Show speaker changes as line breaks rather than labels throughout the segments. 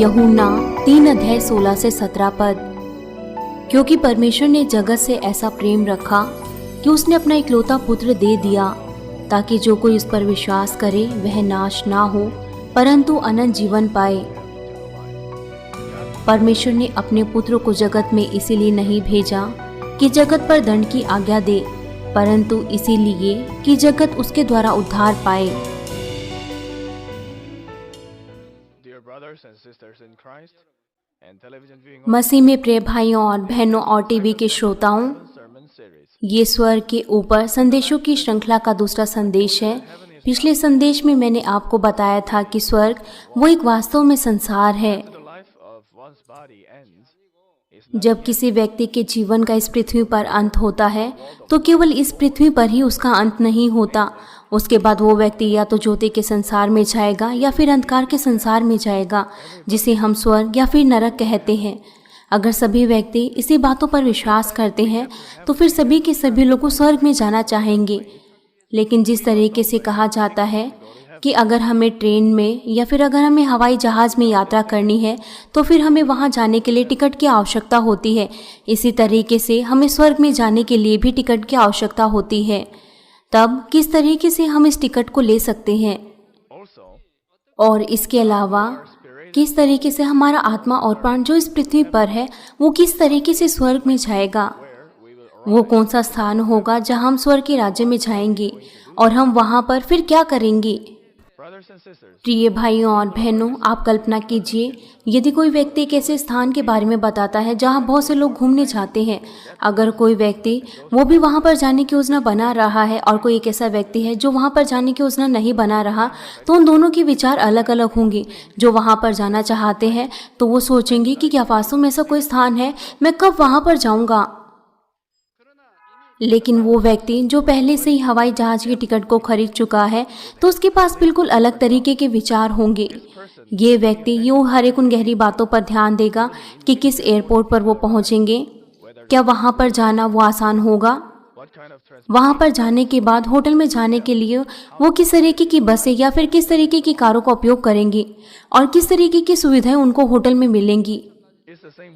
यूहन्ना 3:16 से 17 पद। क्योंकि परमेश्वर ने जगत से ऐसा प्रेम रखा कि उसने अपना इकलौता पुत्र दे दिया, ताकि जो कोई उस पर विश्वास करे वह नाश ना हो परंतु अनंत जीवन पाए। परमेश्वर ने अपने पुत्र को जगत में इसीलिए नहीं भेजा कि जगत पर दंड की आज्ञा दे, परंतु इसीलिए कि जगत उसके द्वारा उद्धार पाए। मसीह में प्रिय भाइयों और बहनों और टीवी के श्रोताओं, ये स्वर्ग के ऊपर संदेशों की श्रृंखला का दूसरा संदेश है। पिछले संदेश में मैंने आपको बताया था कि स्वर्ग वो एक वास्तव में संसार है। जब किसी व्यक्ति के जीवन का इस पृथ्वी पर अंत होता है तो केवल इस पृथ्वी पर ही उसका अंत नहीं होता। उसके बाद वो व्यक्ति या तो ज्योति के संसार में जाएगा या फिर अंधकार के संसार में जाएगा, जिसे हम स्वर्ग या फिर नरक कहते हैं। अगर सभी व्यक्ति इसी बातों पर विश्वास करते हैं तो फिर सभी के सभी लोग स्वर्ग में जाना चाहेंगे। लेकिन जिस तरीके से कहा जाता है कि अगर हमें ट्रेन में या फिर अगर हमें हवाई जहाज़ में यात्रा करनी है तो फिर हमें वहां जाने के लिए टिकट की आवश्यकता होती है, इसी तरीके से हमें स्वर्ग में जाने के लिए भी टिकट की आवश्यकता होती है। तब किस तरीके से हम इस टिकट को ले सकते हैं, और इसके अलावा किस तरीके से हमारा आत्मा और प्राण जो इस पृथ्वी पर है वो किस तरीके से स्वर्ग में जाएगा। वो कौन सा स्थान होगा जहां हम स्वर्ग के राज्य में जाएंगे और हम वहां पर फिर क्या करेंगे। प्रिय भाइयों और बहनों, आप कल्पना कीजिए यदि कोई व्यक्ति एक ऐसे स्थान के बारे में बताता है जहां बहुत से लोग घूमने जाते हैं। अगर कोई व्यक्ति वो भी वहां पर जाने की योजना बना रहा है और कोई एक ऐसा व्यक्ति है जो वहां पर जाने की योजना नहीं बना रहा, तो उन दोनों के विचार अलग अलग होंगे। जो वहां पर जाना चाहते हैं तो वो सोचेंगे कि क्या वास्तव में ऐसा कोई स्थान है, मैं कब वहां पर जाऊंगा। लेकिन वो व्यक्ति जो पहले से ही हवाई जहाज की टिकट को खरीद चुका है तो उसके पास बिल्कुल अलग तरीके के विचार होंगे। ये व्यक्ति यूँ हर एक उन गहरी बातों पर ध्यान देगा कि किस एयरपोर्ट पर वो पहुंचेंगे, क्या वहां पर जाना वो आसान होगा, वहां पर जाने के बाद होटल में जाने के लिए वो किस तरीके की बसें या फिर किस तरीके की कारों का उपयोग करेंगे और किस तरीके की सुविधाएं उनको होटल में मिलेंगी।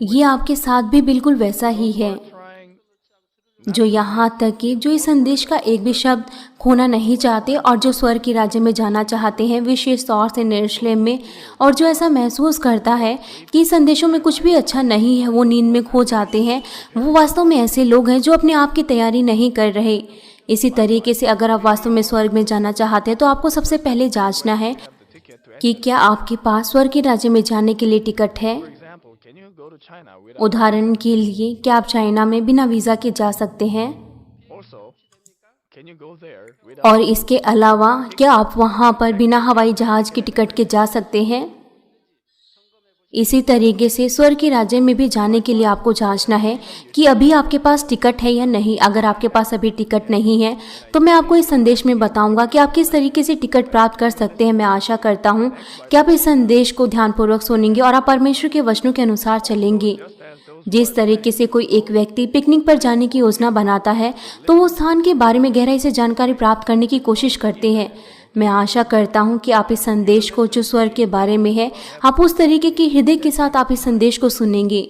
ये आपके साथ भी बिल्कुल वैसा ही है। जो यहाँ तक कि जो इस संदेश का एक भी शब्द खोना नहीं चाहते और जो स्वर्ग के राज्य में जाना चाहते हैं, विशेष तौर से यरूशलेम में, और जो ऐसा महसूस करता है कि इस संदेशों में कुछ भी अच्छा नहीं है, वो नींद में खो जाते हैं, वो वास्तव में ऐसे लोग हैं जो अपने आप की तैयारी नहीं कर रहे। इसी तरीके से अगर आप वास्तव में स्वर्ग में जाना चाहते हैं तो आपको सबसे पहले जांचना है कि क्या आपके पास स्वर्ग के राज्य में जाने के लिए टिकट है। उदाहरण के लिए, क्या आप चाइना में बिना वीज़ा के जा सकते हैं, और इसके अलावा क्या आप वहां पर बिना हवाई जहाज की टिकट के जा सकते हैं। इसी तरीके से स्वर्ग के राज्य में भी जाने के लिए आपको जांचना है कि अभी आपके पास टिकट है या नहीं। अगर आपके पास अभी टिकट नहीं है तो मैं आपको इस संदेश में बताऊंगा कि आप किस तरीके से टिकट प्राप्त कर सकते हैं। मैं आशा करता हूं कि आप इस संदेश को ध्यानपूर्वक सुनेंगे और आप परमेश्वर के वचनों के अनुसार चलेंगे। जिस तरीके से कोई एक व्यक्ति पिकनिक पर जाने की योजना बनाता है तो वो स्थान के बारे में गहराई से जानकारी प्राप्त करने की कोशिश करते हैं। मैं आशा करता हूं कि आप इस संदेश को जो स्वर्ग के बारे में है, आप उस तरीके के हृदय के साथ आप इस संदेश को सुनेंगे।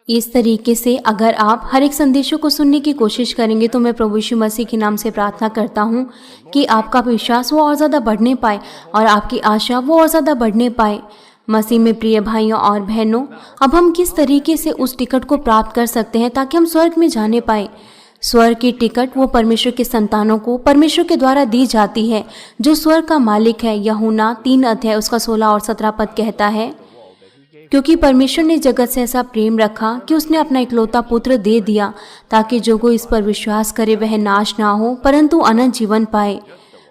इस तरीके से अगर आप हर एक संदेशों को सुनने की कोशिश करेंगे तो मैं प्रभु यीशु मसीह के नाम से प्रार्थना करता हूं कि आपका विश्वास वो और ज़्यादा बढ़ने पाए और आपकी आशा वो और ज़्यादा बढ़ने पाए। मसीह में प्रिय भाइयों और बहनों, अब हम किस तरीके से उस टिकट को प्राप्त कर सकते हैं ताकि हम स्वर्ग में जाने पाए। स्वर्ग की टिकट वो परमेश्वर के संतानों को परमेश्वर के द्वारा दी जाती है, जो स्वर्ग का मालिक है। यूहन्ना 3:16 और 17 पद कहता है, क्योंकि परमेश्वर ने जगत से ऐसा प्रेम रखा कि उसने अपना इकलौता पुत्र दे दिया, ताकि जो कोई इस पर विश्वास करे वह नाश ना हो परंतु अनंत जीवन पाए।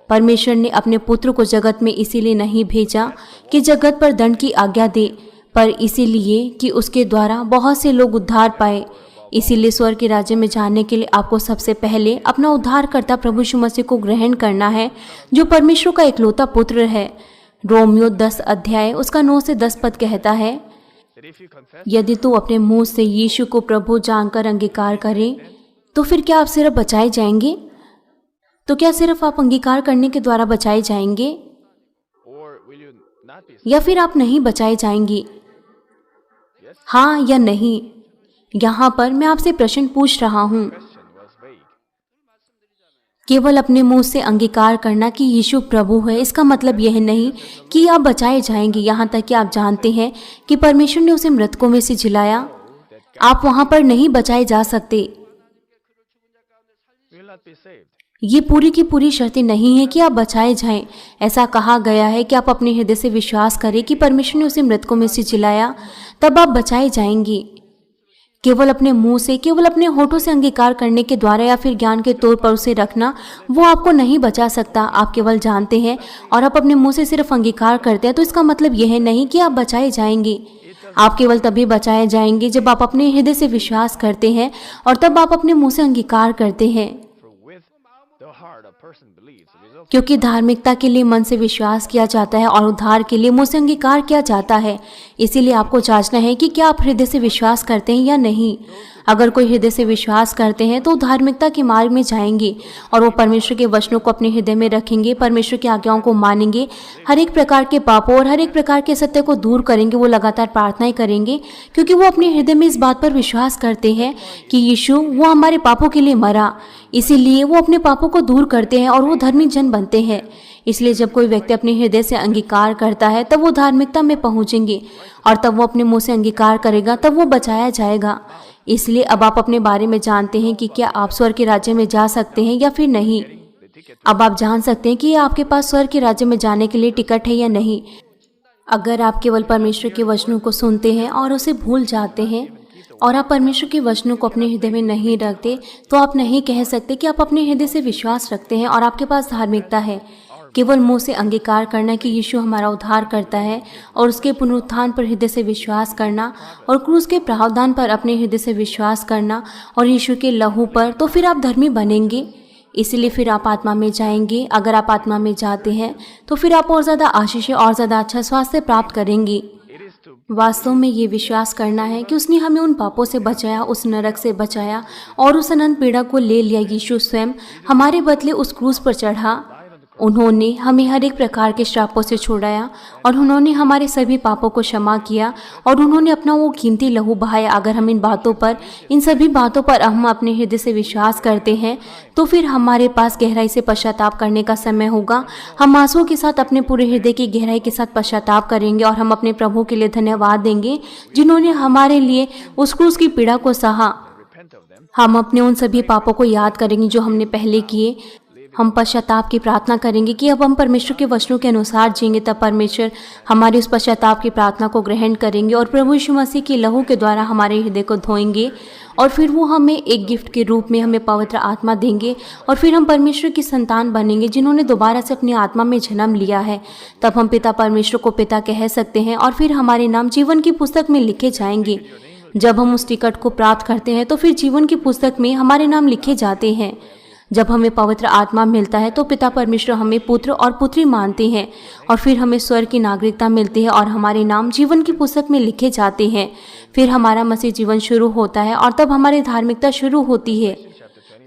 परमेश्वर ने अपने पुत्र को जगत में इसीलिए नहीं भेजा कि जगत पर दंड की आज्ञा दे, पर इसीलिए कि उसके द्वारा बहुत से लोग उद्धार पाए। इसीलिए स्वर्ग के राज्य में जाने के लिए आपको सबसे पहले अपना उद्धारकर्ता प्रभु यीशु मसीह को ग्रहण करना है, जो परमेश्वर का इकलौता पुत्र है। रोमियो 10 अध्याय उसका 9 से 10 पद कहता है, यदि तू अपने मुंह से यीशु को प्रभु जानकर अंगीकार करे तो फिर क्या आप सिर्फ बचाए जाएंगे? तो क्या सिर्फ आप अंगीकार करने के द्वारा बचाए जाएंगे? या फिर आप नहीं बचाए जाएंगे? हाँ या नहीं? यहाँ पर मैं आपसे प्रश्न पूछ रहा हूँ। केवल अपने मुंह से अंगीकार करना कि यीशु प्रभु है, इसका मतलब यह नहीं कि आप बचाए जाएंगे। यहाँ तक कि आप जानते हैं कि परमेश्वर ने उसे मृतकों में से जिलाया, आप वहां पर नहीं बचाए जा सकते। ये पूरी की पूरी शर्तें नहीं है कि आप बचाए जाएं। ऐसा कहा गया है कि आप अपने हृदय से विश्वास करें कि परमेश्वर ने उसे मृतकों में से जिलाया, तब आप बचाए जाएंगे। केवल अपने मुंह से, केवल अपने होठों से अंगीकार करने के द्वारा या फिर ज्ञान के तौर पर उसे रखना, वो आपको नहीं बचा सकता। आप केवल जानते हैं और आप अपने मुंह से सिर्फ अंगीकार करते हैं, तो इसका मतलब यह नहीं कि आप बचाए जाएंगे। आप केवल तभी बचाए जाएंगे जब आप अपने हृदय से विश्वास करते हैं और तब आप अपने मुंह से अंगीकार करते हैं, क्योंकि धार्मिकता के लिए मन से विश्वास किया जाता है और उद्धार के लिए मुंह से अंगीकार किया जाता है। इसीलिए आपको जांचना है कि क्या आप हृदय से विश्वास करते हैं या नहीं। अगर कोई हृदय से विश्वास करते हैं तो धार्मिकता के मार्ग में जाएंगे और वो परमेश्वर के वचनों को अपने हृदय में रखेंगे, परमेश्वर की आज्ञाओं को मानेंगे, हर एक प्रकार के पापों और हर एक प्रकार के सत्य को दूर करेंगे। वो लगातार प्रार्थनाएं करेंगे क्योंकि वो अपने हृदय में इस बात पर विश्वास करते हैं कि यीशु वो हमारे पापों के लिए मरा, इसीलिए वो अपने पापों को दूर करते हैं और वो धर्मी जन बनते हैं। इसलिए जब कोई व्यक्ति अपने हृदय से अंगीकार करता है तब वो धार्मिकता में पहुंचेंगे और तब वो अपने मुंह से अंगीकार करेगा, तब वो बचाया जाएगा। इसलिए अब आप अपने बारे में जानते हैं कि क्या आप स्वर्ग के राज्य में जा सकते हैं या फिर नहीं। अब आप जान सकते हैं कि आपके पास स्वर्ग के राज्य में जाने के लिए टिकट है या नहीं। अगर आप केवल परमेश्वर के वचनों को सुनते हैं और उसे भूल जाते हैं और आप परमेश्वर के वचनों को अपने हृदय में नहीं रखते, तो आप नहीं कह सकते कि आप अपने हृदय से विश्वास रखते हैं और आपके पास धार्मिकता है। केवल मुंह से अंगीकार करना कि यीशु हमारा उद्धार करता है और उसके पुनरुत्थान पर हृदय से विश्वास करना और क्रूस के प्रावधान पर अपने हृदय से विश्वास करना और यीशु के लहू पर, तो फिर आप धर्मी बनेंगे। इसलिए फिर आप आत्मा में जाएंगे। अगर आप आत्मा में जाते हैं तो फिर आप और ज़्यादा आशीष और ज़्यादा अच्छा स्वास्थ्य प्राप्त करेंगे। वास्तव में ये विश्वास करना है कि उसने हमें उन पापों से बचाया, उस नरक से बचाया और उस अनंत पीड़ा को ले लिया। यीशु स्वयं हमारे बदले उस क्रूस पर चढ़ा। उन्होंने हमें हर एक प्रकार के श्रापों से छुड़ाया और उन्होंने हमारे सभी पापों को क्षमा किया और उन्होंने अपना वो कीमती लहू बहाया। अगर हम इन सभी बातों पर हम अपने हृदय से विश्वास करते हैं तो फिर हमारे पास गहराई से पश्चाताप करने का समय होगा। हम आंसुओं के साथ अपने पूरे हृदय की गहराई के साथ पश्चाताप करेंगे और हम अपने प्रभु के लिए धन्यवाद देंगे जिन्होंने हमारे लिए उस क्रूस की पीड़ा को सहा। हम अपने उन सभी पापों को याद करेंगे जो हमने पहले किए। हम पश्चाताप की प्रार्थना करेंगे कि अब हम परमेश्वर के वचनों के अनुसार जिएंगे। तब परमेश्वर हमारी उस पश्चाताप की प्रार्थना को ग्रहण करेंगे और प्रभु यीशु मसीह के लहू के द्वारा हमारे हृदय को धोएंगे और फिर वो हमें एक गिफ्ट के रूप में हमें पवित्र आत्मा देंगे और फिर हम परमेश्वर की संतान बनेंगे जिन्होंने दोबारा से अपनी आत्मा में जन्म लिया है। तब हम पिता परमेश्वर को पिता कह सकते हैं और फिर हमारे नाम जीवन की पुस्तक में लिखे जाएंगे। जब हम उस टिकट को प्राप्त करते हैं तो फिर जीवन की पुस्तक में हमारे नाम लिखे जाते हैं। जब हमें पवित्र आत्मा मिलता है तो पिता परमेश्वर हमें पुत्र और पुत्री मानते हैं और फिर हमें स्वर्ग की नागरिकता मिलती है और हमारे नाम जीवन की पुस्तक में लिखे जाते हैं। फिर हमारा मसीह जीवन शुरू होता है और तब हमारी धार्मिकता शुरू होती है।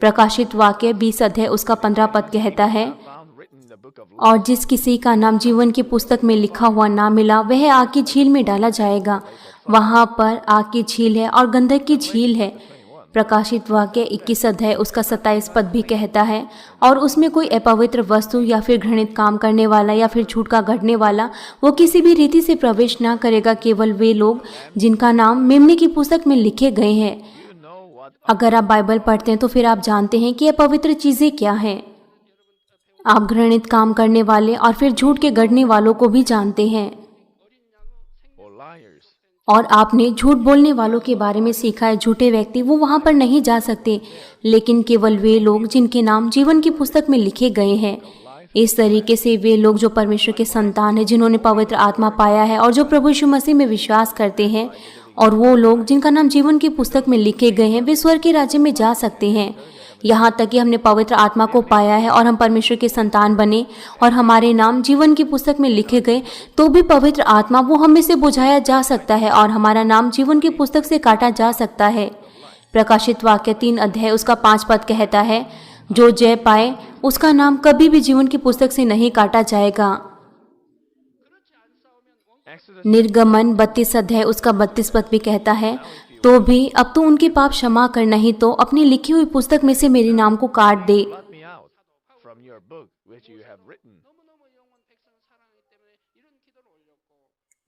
प्रकाशित वाक्य 20 अध्याय उसका 15 पद कहता है, और जिस किसी का नाम जीवन की पुस्तक में लिखा हुआ ना मिला वह आग की झील में डाला जाएगा। वहां पर आग की झील है और गंधक की झील है। प्रकाशित वाक्य 21 अध्याय उसका 27 पद भी कहता है, और उसमें कोई अपवित्र वस्तु या फिर घृणित काम करने वाला या फिर झूठ का गढ़ने वाला वो किसी भी रीति से प्रवेश ना करेगा, केवल वे लोग जिनका नाम मेमने की पुस्तक में लिखे गए हैं। अगर आप बाइबल पढ़ते हैं तो फिर आप जानते हैं कि अपवित्र चीजें क्या हैं। आप घृणित काम करने वाले और फिर झूठ के गढ़ने वालों को भी जानते हैं और आपने झूठ बोलने वालों के बारे में सीखा है। झूठे व्यक्ति वो वहां पर नहीं जा सकते, लेकिन केवल वे लोग जिनके नाम जीवन की पुस्तक में लिखे गए हैं। इस तरीके से वे लोग जो परमेश्वर के संतान हैं, जिन्होंने पवित्र आत्मा पाया है और जो प्रभु यीशु मसीह में विश्वास करते हैं, और वो लोग जिनका नाम जीवन की पुस्तक में लिखे गए हैं, वे स्वर्ग के राज्य में जा सकते हैं। यहाँ तक कि हमने पवित्र आत्मा को पाया है और हम परमेश्वर के संतान बने और हमारे नाम जीवन की पुस्तक में लिखे गए, तो भी पवित्र आत्मा वो हमें से बुझाया जा सकता है और हमारा नाम जीवन की पुस्तक से काटा जा सकता है। प्रकाशित वाक्य 3 अध्याय उसका 5 पद कहता है, जो जय पाए उसका नाम कभी भी जीवन की पुस्तक से नहीं काटा जाएगा। निर्गमन 32 अध्याय उसका 32 पद भी कहता है, तो भी अब तू उनके पाप क्षमा कर, नहीं तो अपनी लिखी हुई पुस्तक में से मेरे नाम को काट दे।
blot me out from your book which you have written.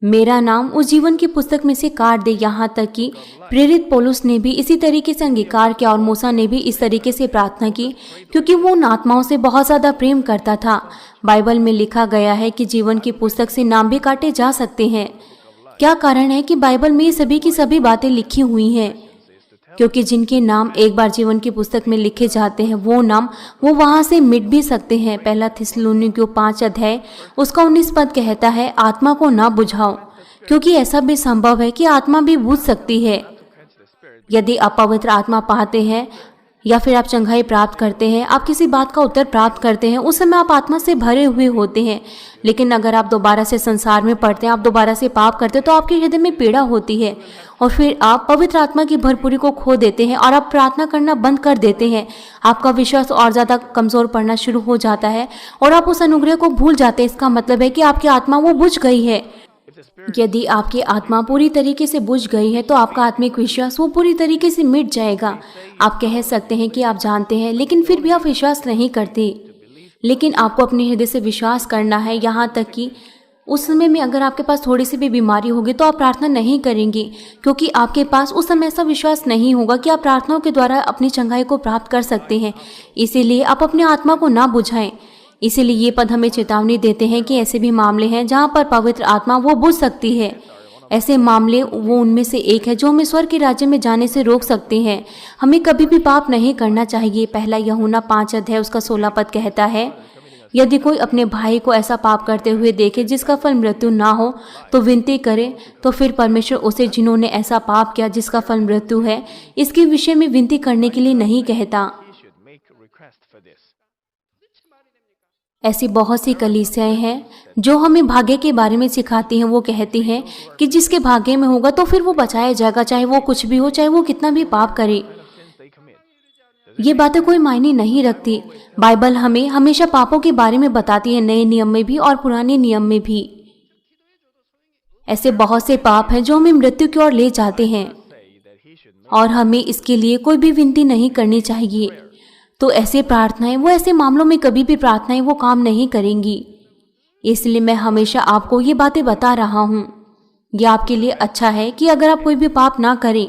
मेरा नाम उस जीवन की पुस्तक में से काट दे। यहाँ तक कि प्रेरित पौलुस ने भी इसी तरीके से अंगीकार किया और मूसा ने भी इस तरीके से प्रार्थना की, क्योंकि वो उन आत्माओं से बहुत ज़्यादा प्रेम करता था। बाइबल में लिखा गया है कि जीवन की पुस्तक से नाम भी काटे जा सकते हैं। क्या कारण है कि बाइबल में ये सभी की सभी बातें लिखी हुई हैं? क्योंकि जिनके नाम एक बार जीवन की पुस्तक में लिखे जाते हैं वो नाम वो वहाँ से मिट भी सकते हैं। पहला थिस्सलुनीकियों 5 अध्याय उसका 19 पद कहता है, आत्मा को ना बुझाओ, क्योंकि ऐसा भी संभव है कि आत्मा भी बुझ सकती है। यदि आप पवित्र आत्मा पाते हैं या फिर आप चंगाई प्राप्त करते हैं, आप किसी बात का उत्तर प्राप्त करते हैं, उस समय आप आत्मा से भरे हुए होते हैं। लेकिन अगर आप दोबारा से संसार में पड़ते हैं, आप दोबारा से पाप करते हैं, तो आपके हृदय में पीड़ा होती है और फिर आप पवित्र आत्मा की भरपूरी को खो देते हैं और आप प्रार्थना करना बंद कर देते हैं। आपका विश्वास और ज़्यादा कमज़ोर पड़ना शुरू हो जाता है और आप उस अनुग्रह को भूल जाते हैं। इसका मतलब है कि आपकी आत्मा वो बुझ गई है। यदि आपकी आत्मा पूरी तरीके से बुझ गई है तो आपका आत्मिक विश्वास वो पूरी तरीके से मिट जाएगा। आप कह सकते हैं कि आप जानते हैं, लेकिन फिर भी आप विश्वास नहीं करते। लेकिन आपको अपने हृदय से विश्वास करना है। यहाँ तक कि उस समय में अगर आपके पास थोड़ी सी भी बीमारी होगी तो आप प्रार्थना नहीं करेंगे, क्योंकि आपके पास उस समय ऐसा विश्वास नहीं होगा कि आप प्रार्थनाओं के द्वारा अपनी चंगाई को प्राप्त कर सकते हैं। इसीलिए आप अपने आत्मा को ना बुझाएं। इसीलिए ये पद हमें चेतावनी देते हैं कि ऐसे भी मामले हैं जहाँ पर पवित्र आत्मा वो बुझ सकती है। ऐसे मामले वो उनमें से एक है जो हमें स्वर्ग के राज्य में जाने से रोक सकते हैं। हमें कभी भी पाप नहीं करना चाहिए। पहला यूहन्ना 5 अध्याय उसका 16 पद कहता है, यदि कोई अपने भाई को ऐसा पाप करते हुए देखे जिसका फल मृत्यु ना हो तो विनती करे, तो फिर परमेश्वर उसे जिन्होंने ऐसा पाप किया जिसका फल मृत्यु है, इसके विषय में विनती करने के लिए नहीं कहता। ऐसी बहुत सी कलीसियाएं हैं जो हमें भाग्य के बारे में सिखाती हैं। वो कहती हैं कि जिसके भाग्य में होगा तो फिर वो बचाया जाएगा, चाहे वो कुछ भी हो, चाहे वो कितना भी पाप करे। ये बातें कोई मायने नहीं रखती। बाइबल हमें हमेशा पापों के बारे में बताती है, नए नियम में भी और पुराने नियम में भी। ऐसे बहुत से पाप हैं जो हमें मृत्यु की ओर ले जाते हैं और हमें इसके लिए कोई भी विनती नहीं करनी चाहिए। तो ऐसे प्रार्थनाएं, वो ऐसे मामलों में कभी भी प्रार्थनाएं वो काम नहीं करेंगी। इसलिए मैं हमेशा आपको ये बातें बता रहा हूँ। ये आपके लिए अच्छा है कि अगर आप कोई भी पाप ना करें,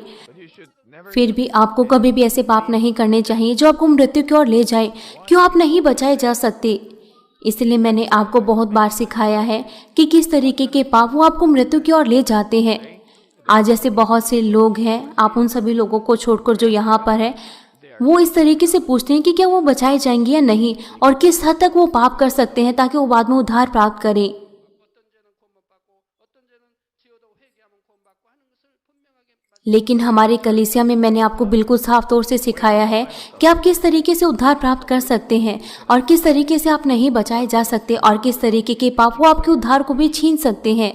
फिर भी आपको कभी भी ऐसे पाप नहीं करने चाहिए जो आपको मृत्यु की ओर ले जाए। क्यों आप नहीं बचाए जा सकते? इसलिए मैंने आपको बहुत बार सिखाया है कि किस तरीके के पाप वो आपको मृत्यु की ओर ले जाते हैं। आज ऐसे बहुत से लोग हैं, आप उन सभी लोगों को छोड़कर जो यहाँ पर है, वो इस तरीके से पूछते हैं कि क्या वो बचाए जाएंगे या नहीं और किस हद तक वो पाप कर सकते हैं ताकि वो बाद में उद्धार प्राप्त करें। लेकिन हमारी कलीसिया में मैंने आपको बिल्कुल साफ तौर से सिखाया है कि आप किस तरीके से उद्धार प्राप्त कर सकते हैं और किस तरीके से आप नहीं बचाए जा सकते और किस तरीके के पाप वो आपके उद्धार को भी छीन सकते हैं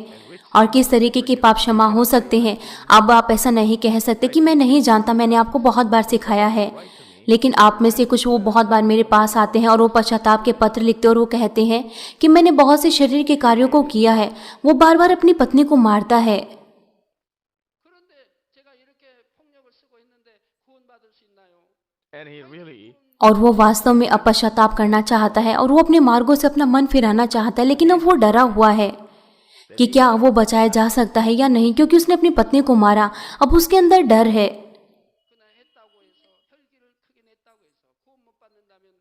और किस तरीके के पाप क्षमा हो सकते हैं। अब आप ऐसा नहीं कह सकते कि मैं नहीं जानता, मैंने आपको बहुत बार सिखाया है। लेकिन आप में से कुछ वो बहुत बार मेरे पास आते हैं और वो पश्चाताप के पत्र लिखते और वो कहते हैं कि मैंने बहुत से शरीर के कार्यों को किया है। वो बार बार अपनी पत्नी को मारता है और वो वास्तव में अब पश्चाताप करना चाहता है और वो अपने मार्गों से अपना मन फिराना चाहता है, लेकिन अब वो डरा हुआ है कि क्या वो बचाया जा सकता है या नहीं, क्योंकि उसने अपनी पत्नी को मारा। अब उसके अंदर डर है।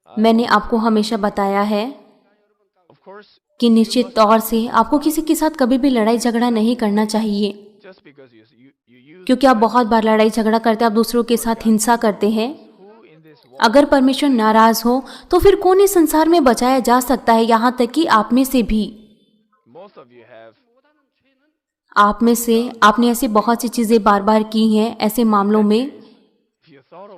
मैंने आपको हमेशा बताया है कि निश्चित तौर से आपको किसी के साथ कभी भी लड़ाई झगड़ा नहीं करना चाहिए, क्योंकि आप बहुत बार लड़ाई झगड़ा करते हैं, आप दूसरों के साथ हिंसा करते हैं। अगर परमेश्वर नाराज हो तो फिर कौन इस संसार में बचाया जा सकता है? यहाँ तक कि आप में से भी, आप में से आपने ऐसी बहुत सी चीजें बार बार की हैं। ऐसे मामलों में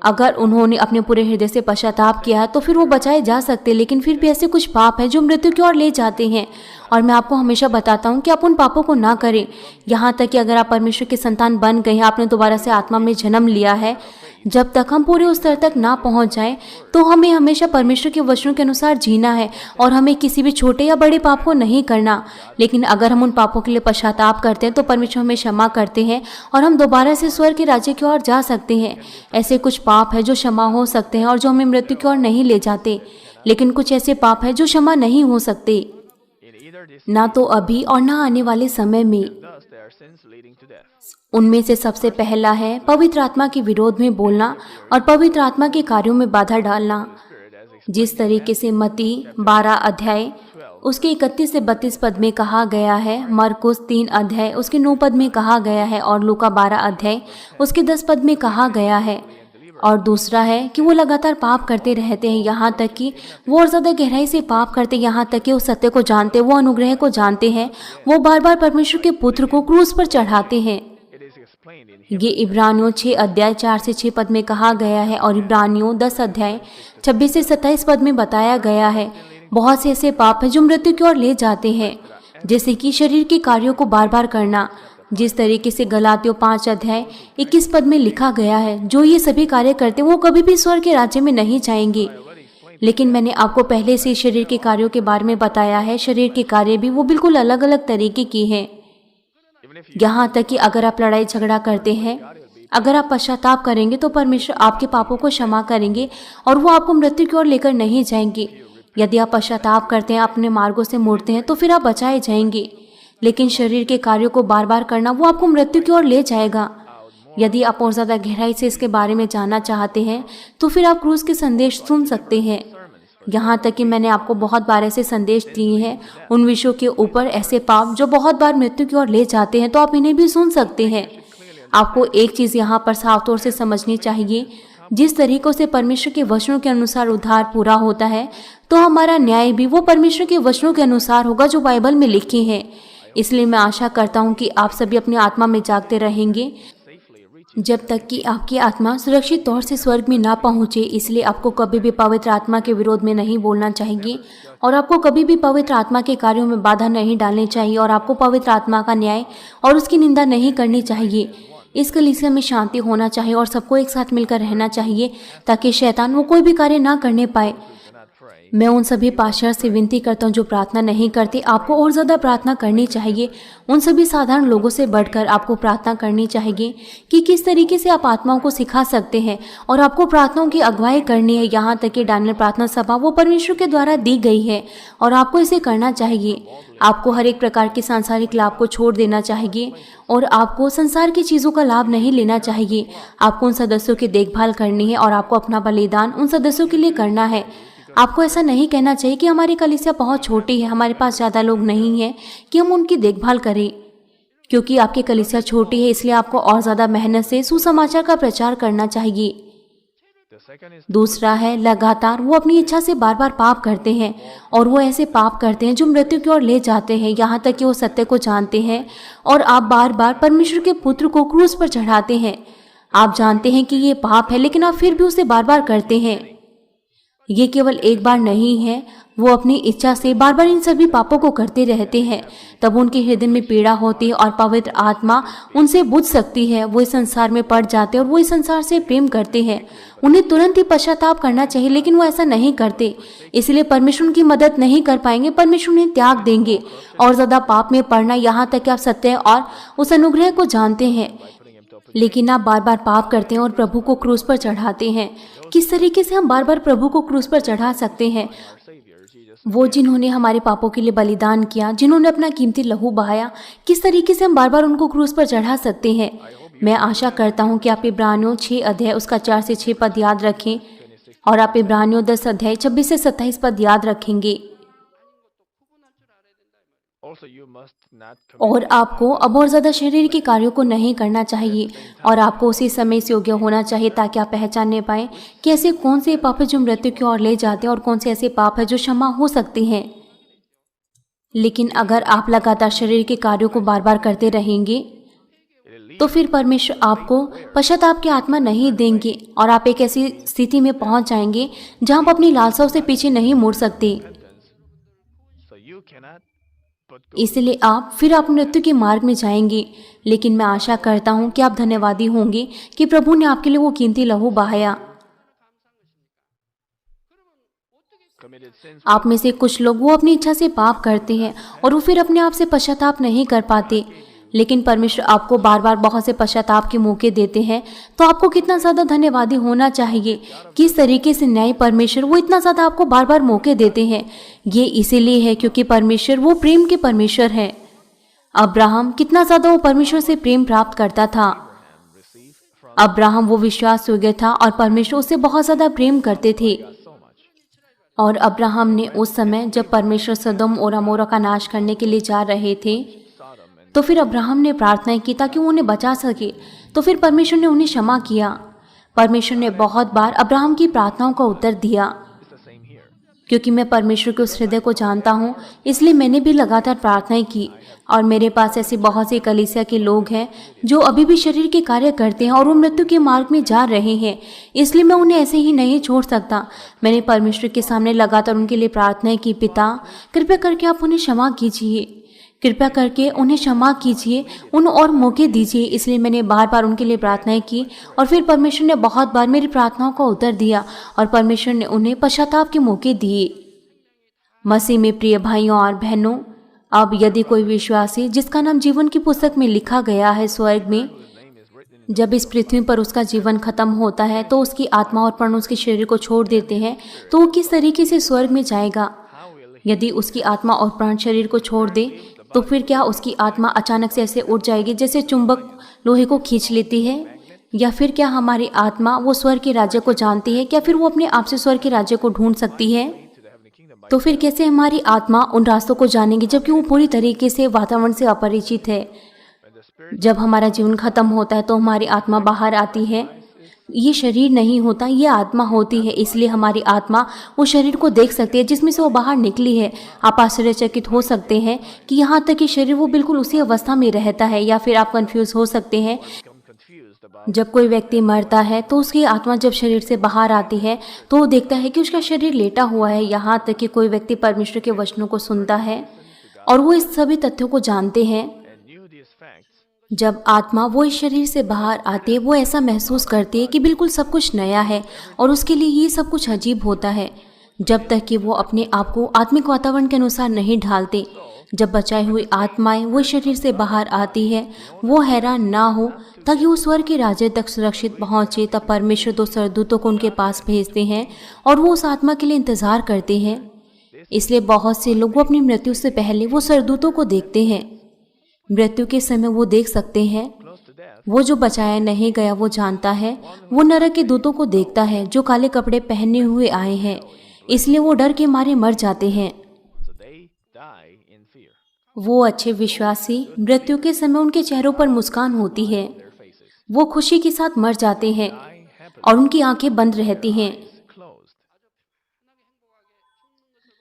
अगर उन्होंने अपने पूरे हृदय से पश्चाताप किया तो फिर वो बचाए जा सकते, लेकिन फिर भी ऐसे कुछ पाप हैं जो मृत्यु की ओर ले जाते हैं। और मैं आपको हमेशा बताता हूँ कि आप उन पापों को ना करें। यहाँ तक कि अगर आप परमेश्वर के संतान बन गए हैं, आपने दोबारा से आत्मा में जन्म लिया है, जब तक हम पूरे उस स्तर तक ना पहुंच जाएं, तो हमें हमेशा परमेश्वर के वचनों के अनुसार जीना है और हमें किसी भी छोटे या बड़े पाप को नहीं करना। लेकिन अगर हम उन पापों के लिए पश्चाताप करते हैं तो परमेश्वर हमें क्षमा करते हैं और हम दोबारा से स्वर्ग के राज्य की ओर जा सकते हैं। ऐसे कुछ पाप है जो क्षमा हो सकते हैं और जो हमें मृत्यु की ओर नहीं ले जाते, लेकिन कुछ ऐसे पाप है जो क्षमा नहीं हो सकते,
In either this
ना तो अभी और ना आने वाले समय में।
thus there are sins leading to death.
उनमें से सबसे पहला है पवित्र आत्मा के विरोध में बोलना और पवित्र आत्मा के कार्यों में बाधा डालना।
Spirit as
जिस तरीके से मत्ती 12 अध्याय उसके 31 से 32 पद में कहा गया है, मरकुस 3 अध्याय उसके 9 पद में कहा गया है और लूका 12 अध्याय उसके 10 पद में कहा गया है। और दूसरा है कि वो लगातार पाप करते रहते हैं, यहाँ तक कि वो और ज़्यादा गहराई से पाप करते, यहाँ तक कि वो सत्य को जानते, वो अनुग्रह को जानते हैं, वो बार बार परमेश्वर के पुत्र को क्रूस पर चढ़ाते हैं।
it is explained in
ये इब्रानियों 6 अध्याय 4 से 6 पद में कहा गया है और इब्रानियों 10 अध्याय 26 से 27 पद में बताया गया है। बहुत से ऐसे पाप हैं जो मृत्यु की ओर ले जाते हैं, जैसे कि शरीर के कार्यों को बार बार करना। जिस तरीके से गलातियों 5 अध्याय 21 पद में लिखा गया है, जो ये सभी कार्य करते हैं वो कभी भी स्वर्ग के राज्य में नहीं जाएंगे। लेकिन मैंने आपको पहले से शरीर के कार्यों के बारे में बताया है, शरीर के कार्य भी वो बिल्कुल अलग अलग तरीके की हैं।
even if
यहाँ तक कि अगर आप लड़ाई झगड़ा करते हैं, अगर आप पश्चाताप करेंगे तो परमेश्वर आपके पापों को क्षमा करेंगे और वो आपको मृत्यु की ओर लेकर नहीं जाएंगे। यदि आप पश्चाताप करते हैं, अपने मार्गों से मुड़ते हैं, तो फिर आप बचाए जाएंगे। लेकिन शरीर के कार्यों को बार बार करना वो आपको मृत्यु की ओर ले जाएगा। यदि आप और ज़्यादा गहराई से इसके बारे में जानना चाहते हैं तो फिर आप क्रूस के संदेश सुन सकते हैं। यहाँ तक कि मैंने आपको बहुत बार ऐसे संदेश दिए हैं उन विषयों के ऊपर, ऐसे पाप जो बहुत बार मृत्यु की ओर ले जाते हैं, तो आप इन्हें भी सुन सकते हैं। आपको एक चीज़ यहाँ पर साफ तौर से समझनी चाहिए, जिस तरीकों से परमेश्वर के वचनों के अनुसार उद्धार पूरा होता है, तो हमारा न्याय भी वो परमेश्वर के वचनों के अनुसार होगा जो बाइबल में लिखे हैं। इसलिए मैं आशा करता हूँ कि आप सभी अपनी आत्मा में जागते रहेंगे जब तक कि आपकी आत्मा सुरक्षित तौर से स्वर्ग में ना पहुँचे। इसलिए आपको कभी भी पवित्र आत्मा के विरोध में नहीं बोलना चाहिए और आपको कभी भी पवित्र आत्मा के कार्यों में बाधा नहीं डालनी चाहिए और आपको पवित्र आत्मा का न्याय और उसकी निंदा नहीं करनी चाहिए। इस कलीसिया में शांति होना चाहिए और सबको एक साथ मिलकर रहना चाहिए ताकि शैतान वो कोई भी कार्य ना करने पाए। मैं उन सभी पास्टर से विनती करता हूँ जो प्रार्थना नहीं करते, आपको और ज़्यादा प्रार्थना करनी चाहिए। उन सभी साधारण लोगों से बढ़कर आपको प्रार्थना करनी चाहिए कि किस तरीके से आप आत्माओं को सिखा सकते हैं और आपको प्रार्थनाओं की अगुवाई करनी है। यहाँ तक कि डैनियल प्रार्थना सभा वो परमेश्वर के द्वारा दी गई है और आपको इसे करना चाहिए। आपको हर एक प्रकार के सांसारिक लाभ को छोड़ देना चाहिए और आपको संसार की चीज़ों का लाभ नहीं लेना चाहिए। आपको उन सदस्यों की देखभाल करनी है और आपको अपना बलिदान उन सदस्यों के लिए करना है। आपको ऐसा नहीं कहना चाहिए कि हमारी कलीसिया बहुत छोटी है, हमारे पास ज़्यादा लोग नहीं हैं कि हम उनकी देखभाल करें। क्योंकि आपकी कलीसिया छोटी है, इसलिए आपको और ज़्यादा मेहनत से सुसमाचार का प्रचार करना चाहिए।
the second is
दूसरा है लगातार वो अपनी इच्छा से बार बार पाप करते हैं और वो ऐसे पाप करते हैं जो मृत्यु की ओर ले जाते हैं। यहाँ तक कि वो सत्य को जानते हैं और आप बार बार परमेश्वर के पुत्र को क्रूस पर चढ़ाते हैं। आप जानते हैं कि ये पाप है, लेकिन आप फिर भी उसे बार बार करते हैं। ये केवल एक बार नहीं है, वो अपनी इच्छा से बार बार इन सभी पापों को करते रहते हैं। तब उनके हृदय में पीड़ा होती है और पवित्र आत्मा उनसे बुझ सकती है। वो इस संसार में पड़ जाते हैं और वो इस संसार से प्रेम करते हैं। उन्हें तुरंत ही पश्चाताप करना चाहिए, लेकिन वो ऐसा नहीं करते। इसलिए परमेश्वर उनकी मदद नहीं कर पाएंगे, परमेश्वर उन्हें त्याग देंगे और ज़्यादा पाप में पड़ना, यहाँ तक कि आप सत्य और उस अनुग्रह को जानते हैं, लेकिन आप बार बार पाप करते हैं और प्रभु को क्रूस पर चढ़ाते हैं। किस तरीके से हम बार बार प्रभु को क्रूस पर चढ़ा सकते हैं? वो जिन्होंने हमारे पापों के लिए बलिदान किया, जिन्होंने अपना कीमती लहू बहाया, किस तरीके से हम बार बार उनको क्रूस पर चढ़ा सकते हैं? मैं आशा करता हूँ कि आप इब्रानियों 6 अध्याय उसका 4 से 6 पद याद रखें और आप इब्रानियों 10 अध्याय 26 से 27 पद याद रखेंगे।
also you must not
और आपको अब और ज़्यादा शरीर के कार्यों को नहीं करना चाहिए और आपको उसी समय इस योग्य होना चाहिए ताकि आप पहचानने पाएं कि ऐसे कौन से पाप है जो मृत्यु की ओर ले जाते हैं और कौन से ऐसे पाप है जो क्षमा हो सकते हैं। लेकिन अगर आप लगातार शरीर के कार्यों को बार बार करते रहेंगे तो फिर परमेश्वर आपको पश्चाताप की आत्मा नहीं देंगे और आप एक ऐसी स्थिति में पहुंच जाएंगे जहां आप अपनी लालसाओं से पीछे नहीं मुड़ सकते।
so you cannot
इसलिए आप मृत्यु के मार्ग में जाएंगे। लेकिन मैं आशा करता हूँ कि आप धन्यवादी होंगे कि प्रभु ने आपके लिए वो कीमती लहू बहाया।
committed sins
आप में से कुछ लोग वो अपनी इच्छा से पाप करते हैं और वो फिर अपने आप से पश्चाताप नहीं कर पाते, लेकिन परमेश्वर आपको बार बार बहुत से पश्चाताप के मौके देते हैं। तो आपको कितना ज़्यादा धन्यवादी होना चाहिए कि इस तरीके से न्याय परमेश्वर वो इतना ज़्यादा आपको बार बार मौके देते हैं। ये इसीलिए है क्योंकि परमेश्वर वो प्रेम के परमेश्वर है। अब्राहम कितना ज़्यादा वो परमेश्वर से प्रेम प्राप्त करता था। अब्राहम वो विश्वास योग्य था और परमेश्वर उससे बहुत ज़्यादा प्रेम करते थे।
so much.
और अब्राहम ने उस समय जब परमेश्वर सदोम और अमोरा का नाश करने के लिए जा रहे थे, तो फिर अब्राहम ने प्रार्थना की ताकि वो उन्हें बचा सके। तो फिर परमेश्वर ने उन्हें क्षमा किया। परमेश्वर ने बहुत बार अब्राहम की प्रार्थनाओं का उत्तर दिया।
It's the same here.
क्योंकि मैं परमेश्वर के उस हृदय को जानता हूँ, इसलिए मैंने भी लगातार प्रार्थनाएं की। और मेरे पास ऐसे बहुत से कलीसिया के लोग हैं जो अभी भी शरीर के कार्य करते हैं और वो मृत्यु के मार्ग में जा रहे हैं, इसलिए मैं उन्हें ऐसे ही नहीं छोड़ सकता। मैंने परमेश्वर के सामने लगातार उनके लिए प्रार्थनाएं की। पिता, कृपया करके आप उन्हें क्षमा कीजिए, कृपया करके उन्हें क्षमा कीजिए, उन और मौके दीजिए। इसलिए मैंने बार बार उनके लिए प्रार्थनाएं की और फिर परमेश्वर ने बहुत बार मेरी प्रार्थनाओं का उत्तर दिया और परमेश्वर ने उन्हें पश्चाताप के मौके दिए। मसीह में प्रिय भाइयों और बहनों, अब यदि कोई विश्वासी जिसका नाम जीवन की पुस्तक में लिखा गया है स्वर्ग में, जब इस पृथ्वी पर उसका जीवन खत्म होता है तो उसकी आत्मा और प्राण उसके शरीर को छोड़ देते हैं, तो वो किस तरीके से स्वर्ग में जाएगा? यदि उसकी आत्मा और प्राण शरीर को छोड़ दे तो फिर क्या उसकी आत्मा अचानक से ऐसे उड़ जाएगी जैसे चुंबक लोहे को खींच लेती है? या फिर क्या हमारी आत्मा वो स्वर्ग के राज्य को जानती है? क्या फिर वो अपने आप से स्वर्ग के राज्य को ढूंढ सकती है?
To the heavenly kingdom by
तो फिर कैसे हमारी आत्मा उन रास्तों को जानेगी जबकि वो पूरी तरीके से वातावरण से अपरिचित है?
when the spirit
जब हमारा जीवन खत्म होता है तो हमारी आत्मा बाहर आती है। ये शरीर नहीं होता, ये आत्मा होती है। इसलिए हमारी आत्मा वो शरीर को देख सकती है जिसमें से वो बाहर निकली है। आप आश्चर्यचकित हो सकते हैं कि यहाँ तक कि शरीर वो बिल्कुल उसी अवस्था में रहता है। या फिर आप कंफ्यूज हो सकते हैं,
become confused about
जब कोई व्यक्ति मरता है तो उसकी आत्मा जब शरीर से बाहर आती है तो वो देखता है कि उसका शरीर लेटा हुआ है। यहाँ तक कि कोई व्यक्ति परमेश्वर के वचनों को सुनता है और वो इस सभी तथ्यों को जानते हैं।
and knew these facts.
जब आत्मा वो इस शरीर से बाहर आती है, वो ऐसा महसूस करती है कि बिल्कुल सब कुछ नया है और उसके लिए ये सब कुछ अजीब होता है, जब तक कि वो अपने आप को आत्मिक वातावरण के अनुसार नहीं ढालते। जब बचाई हुई आत्माएं वो शरीर से बाहर आती है, वो हैरान ना हो ताकि वो स्वर्ग के राज्य तक सुरक्षित पहुंचे। तब परमेश्वर 2 स्वर्गदूतों को उनके पास भेजते हैं और वो उस आत्मा के लिए इंतजार करते हैं। इसलिए बहुत से लोग वो अपनी मृत्यु से पहले वो स्वर्गदूतों को देखते हैं। मृत्यु के समय वो देख सकते हैं।
Close to death,
वो जो बचाया नहीं गया वो जानता है। वो नरक के दूतों को देखता है जो काले कपड़े पहने हुए आए हैं, इसलिए वो डर के मारे मर जाते हैं।
so they die in fear.
वो अच्छे विश्वासी मृत्यु के समय उनके चेहरों पर मुस्कान होती है।
Their faces
वो खुशी के साथ मर जाते हैं
die happily
और उनकी आंखें बंद रहती हैं।
closed.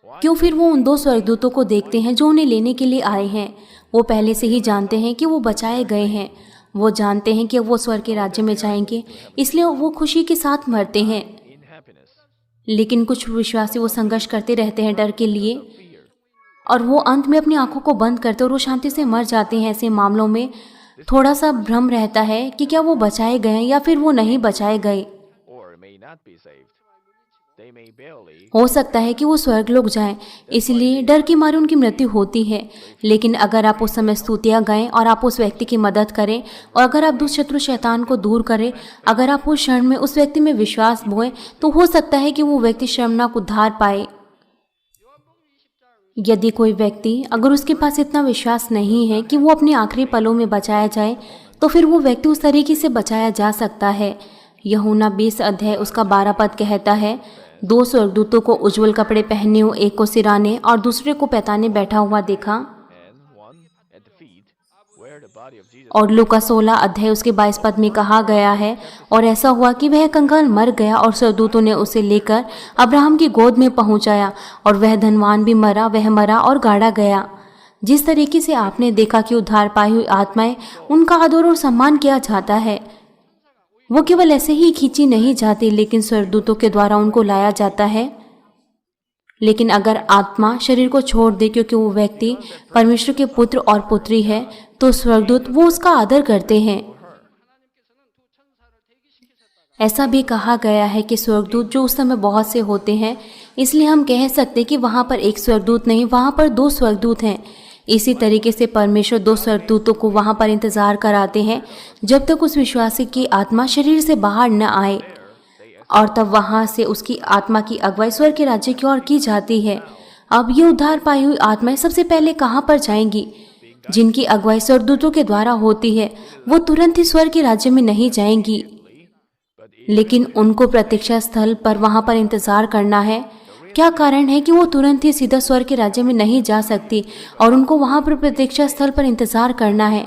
क्यों? फिर वो उन 2 स्वर्गदूतों को देखते हैं जो उन्हें लेने के लिए आए हैं। वो पहले से ही जानते हैं कि वो बचाए गए हैं। वो जानते हैं कि वो स्वर्ग के राज्य में जाएंगे, इसलिए वो खुशी के साथ मरते हैं।
In happiness,
लेकिन कुछ विश्वासी वो संघर्ष करते रहते हैं डर के लिए, और वो अंत में अपनी आंखों को बंद करते और वो शांति से मर जाते हैं। ऐसे मामलों में थोड़ा सा भ्रम रहता है कि क्या वो बचाए गए हैं या फिर वो नहीं बचाए गए।
or may not be saved. They may barely
हो सकता है कि वो स्वर्गलोक जाएं, इसलिए डर के मारे उनकी मृत्यु होती है। लेकिन अगर आप उस समय स्तुतियाँ गाएं और आप उस व्यक्ति की मदद करें और अगर आप दुष्ट शत्रु शैतान को दूर करें, अगर आप उस क्षण में उस व्यक्ति में विश्वास बोएं, तो हो सकता है कि वो व्यक्ति शर्मनाक उद्धार पाए। यदि कोई व्यक्ति, अगर उसके पास इतना विश्वास नहीं है कि वो अपने आखिरी पलों में बचाया जाए, तो फिर वो व्यक्ति उस तरीके से बचाया जा सकता है। यूहन्ना 20 अध्याय उसका 12 पद कहता है, 2 स्वर्गदूतों को उज्जवल कपड़े पहने हुए, एक को सिराने और दूसरे को पैताने बैठा हुआ देखा।
and one at the feet where the body of Jesus
और लूका 16 अध्याय उसके 22 पद में कहा गया है, और ऐसा हुआ कि वह कंगाल मर गया और स्वर्गदूतों ने उसे लेकर अब्राहम की गोद में पहुंचाया, और वह धनवान भी मरा, वह मरा और गाड़ा गया। जिस तरीके से आपने देखा कि उद्धार पाई हुई आत्माएं, उनका आदर और सम्मान किया जाता है। वो केवल ऐसे ही खींची नहीं जाती, लेकिन स्वर्गदूतों के द्वारा उनको लाया जाता है। लेकिन अगर आत्मा शरीर को छोड़ दे क्योंकि वो व्यक्ति परमेश्वर के पुत्र और पुत्री है, तो स्वर्गदूत वो उसका आदर करते हैं। ऐसा भी कहा गया है कि स्वर्गदूत जो उस समय बहुत से होते हैं, इसलिए हम कह सकते हैं कि वहाँ पर एक स्वर्गदूत नहीं, वहाँ पर 2 स्वर्गदूत हैं। इसी तरीके से परमेश्वर 2 स्वर्गदूतों को वहाँ पर इंतजार कराते हैं जब तक उस विश्वासी की आत्मा शरीर से बाहर न आए, और तब वहाँ से उसकी आत्मा की अगुवाई स्वर्ग के राज्य की ओर की जाती है। अब ये उद्धार पाई हुई आत्माएं सबसे पहले कहाँ पर जाएंगी? जिनकी अगुवाई स्वर्गदूतों के द्वारा होती है, वो तुरंत ही स्वर्ग के राज्य में नहीं जाएंगी, लेकिन उनको प्रतीक्षा स्थल पर वहाँ पर इंतजार करना है। क्या कारण है कि वो तुरंत ही सीधा स्वर्ग के राज्य में नहीं जा सकती और उनको वहाँ पर प्रतीक्षा स्थल पर इंतजार करना है?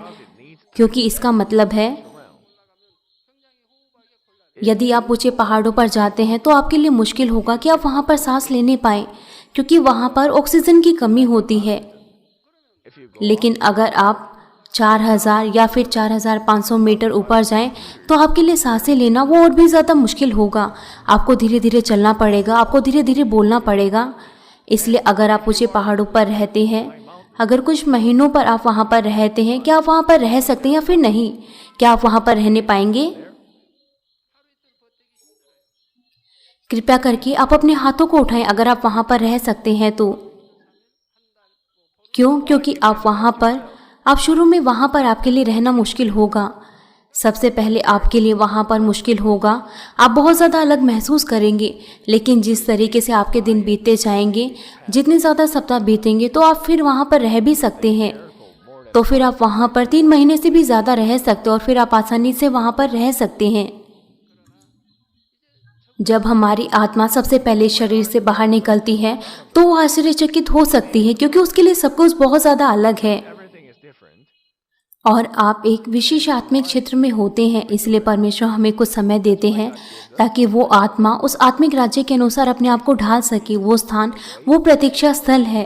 क्योंकि इसका मतलब है, यदि आप ऊंचे पहाड़ों पर जाते हैं तो आपके लिए मुश्किल होगा कि आप वहाँ पर सांस लेने पाएं, क्योंकि वहाँ पर ऑक्सीजन की कमी होती है। लेकिन अगर आप 4000 या फिर 4500 मीटर ऊपर जाएं तो आपके लिए सांसें लेना वो और भी ज़्यादा मुश्किल होगा। आपको धीरे धीरे चलना पड़ेगा, आपको धीरे धीरे बोलना पड़ेगा। इसलिए अगर आप ऊंचे पहाड़ों पर रहते हैं, अगर कुछ महीनों पर आप वहाँ पर रहते हैं, क्या आप वहाँ पर रह सकते हैं या फिर नहीं? क्या आप वहाँ पर रहने पाएंगे? कृपया करके आप अपने हाथों को उठाएं अगर आप वहाँ पर रह सकते हैं तो। क्यों? क्योंकि आप शुरू में वहाँ पर आपके लिए रहना मुश्किल होगा। सबसे पहले आपके लिए वहाँ पर मुश्किल होगा, आप बहुत ज़्यादा अलग महसूस करेंगे। लेकिन जिस तरीके से आपके दिन बीतते जाएंगे, जितने ज़्यादा सप्ताह बीतेंगे, तो आप फिर वहाँ पर रह भी सकते हैं। तो फिर आप वहाँ पर 3 महीने से भी ज़्यादा रह सकते हैं और फिर आप आसानी से वहाँ पर रह सकते हैं। जब हमारी आत्मा सबसे पहले शरीर से बाहर निकलती है तो वो आश्चर्यचकित हो सकती है, क्योंकि उसके लिए सब कुछ बहुत ज़्यादा अलग है और आप एक विशेष आत्मिक क्षेत्र में होते हैं। इसलिए परमेश्वर हमें कुछ समय देते हैं ताकि वो आत्मा उस आत्मिक राज्य के अनुसार अपने आप को ढाल सके। वो स्थान, वो प्रतीक्षा स्थल है।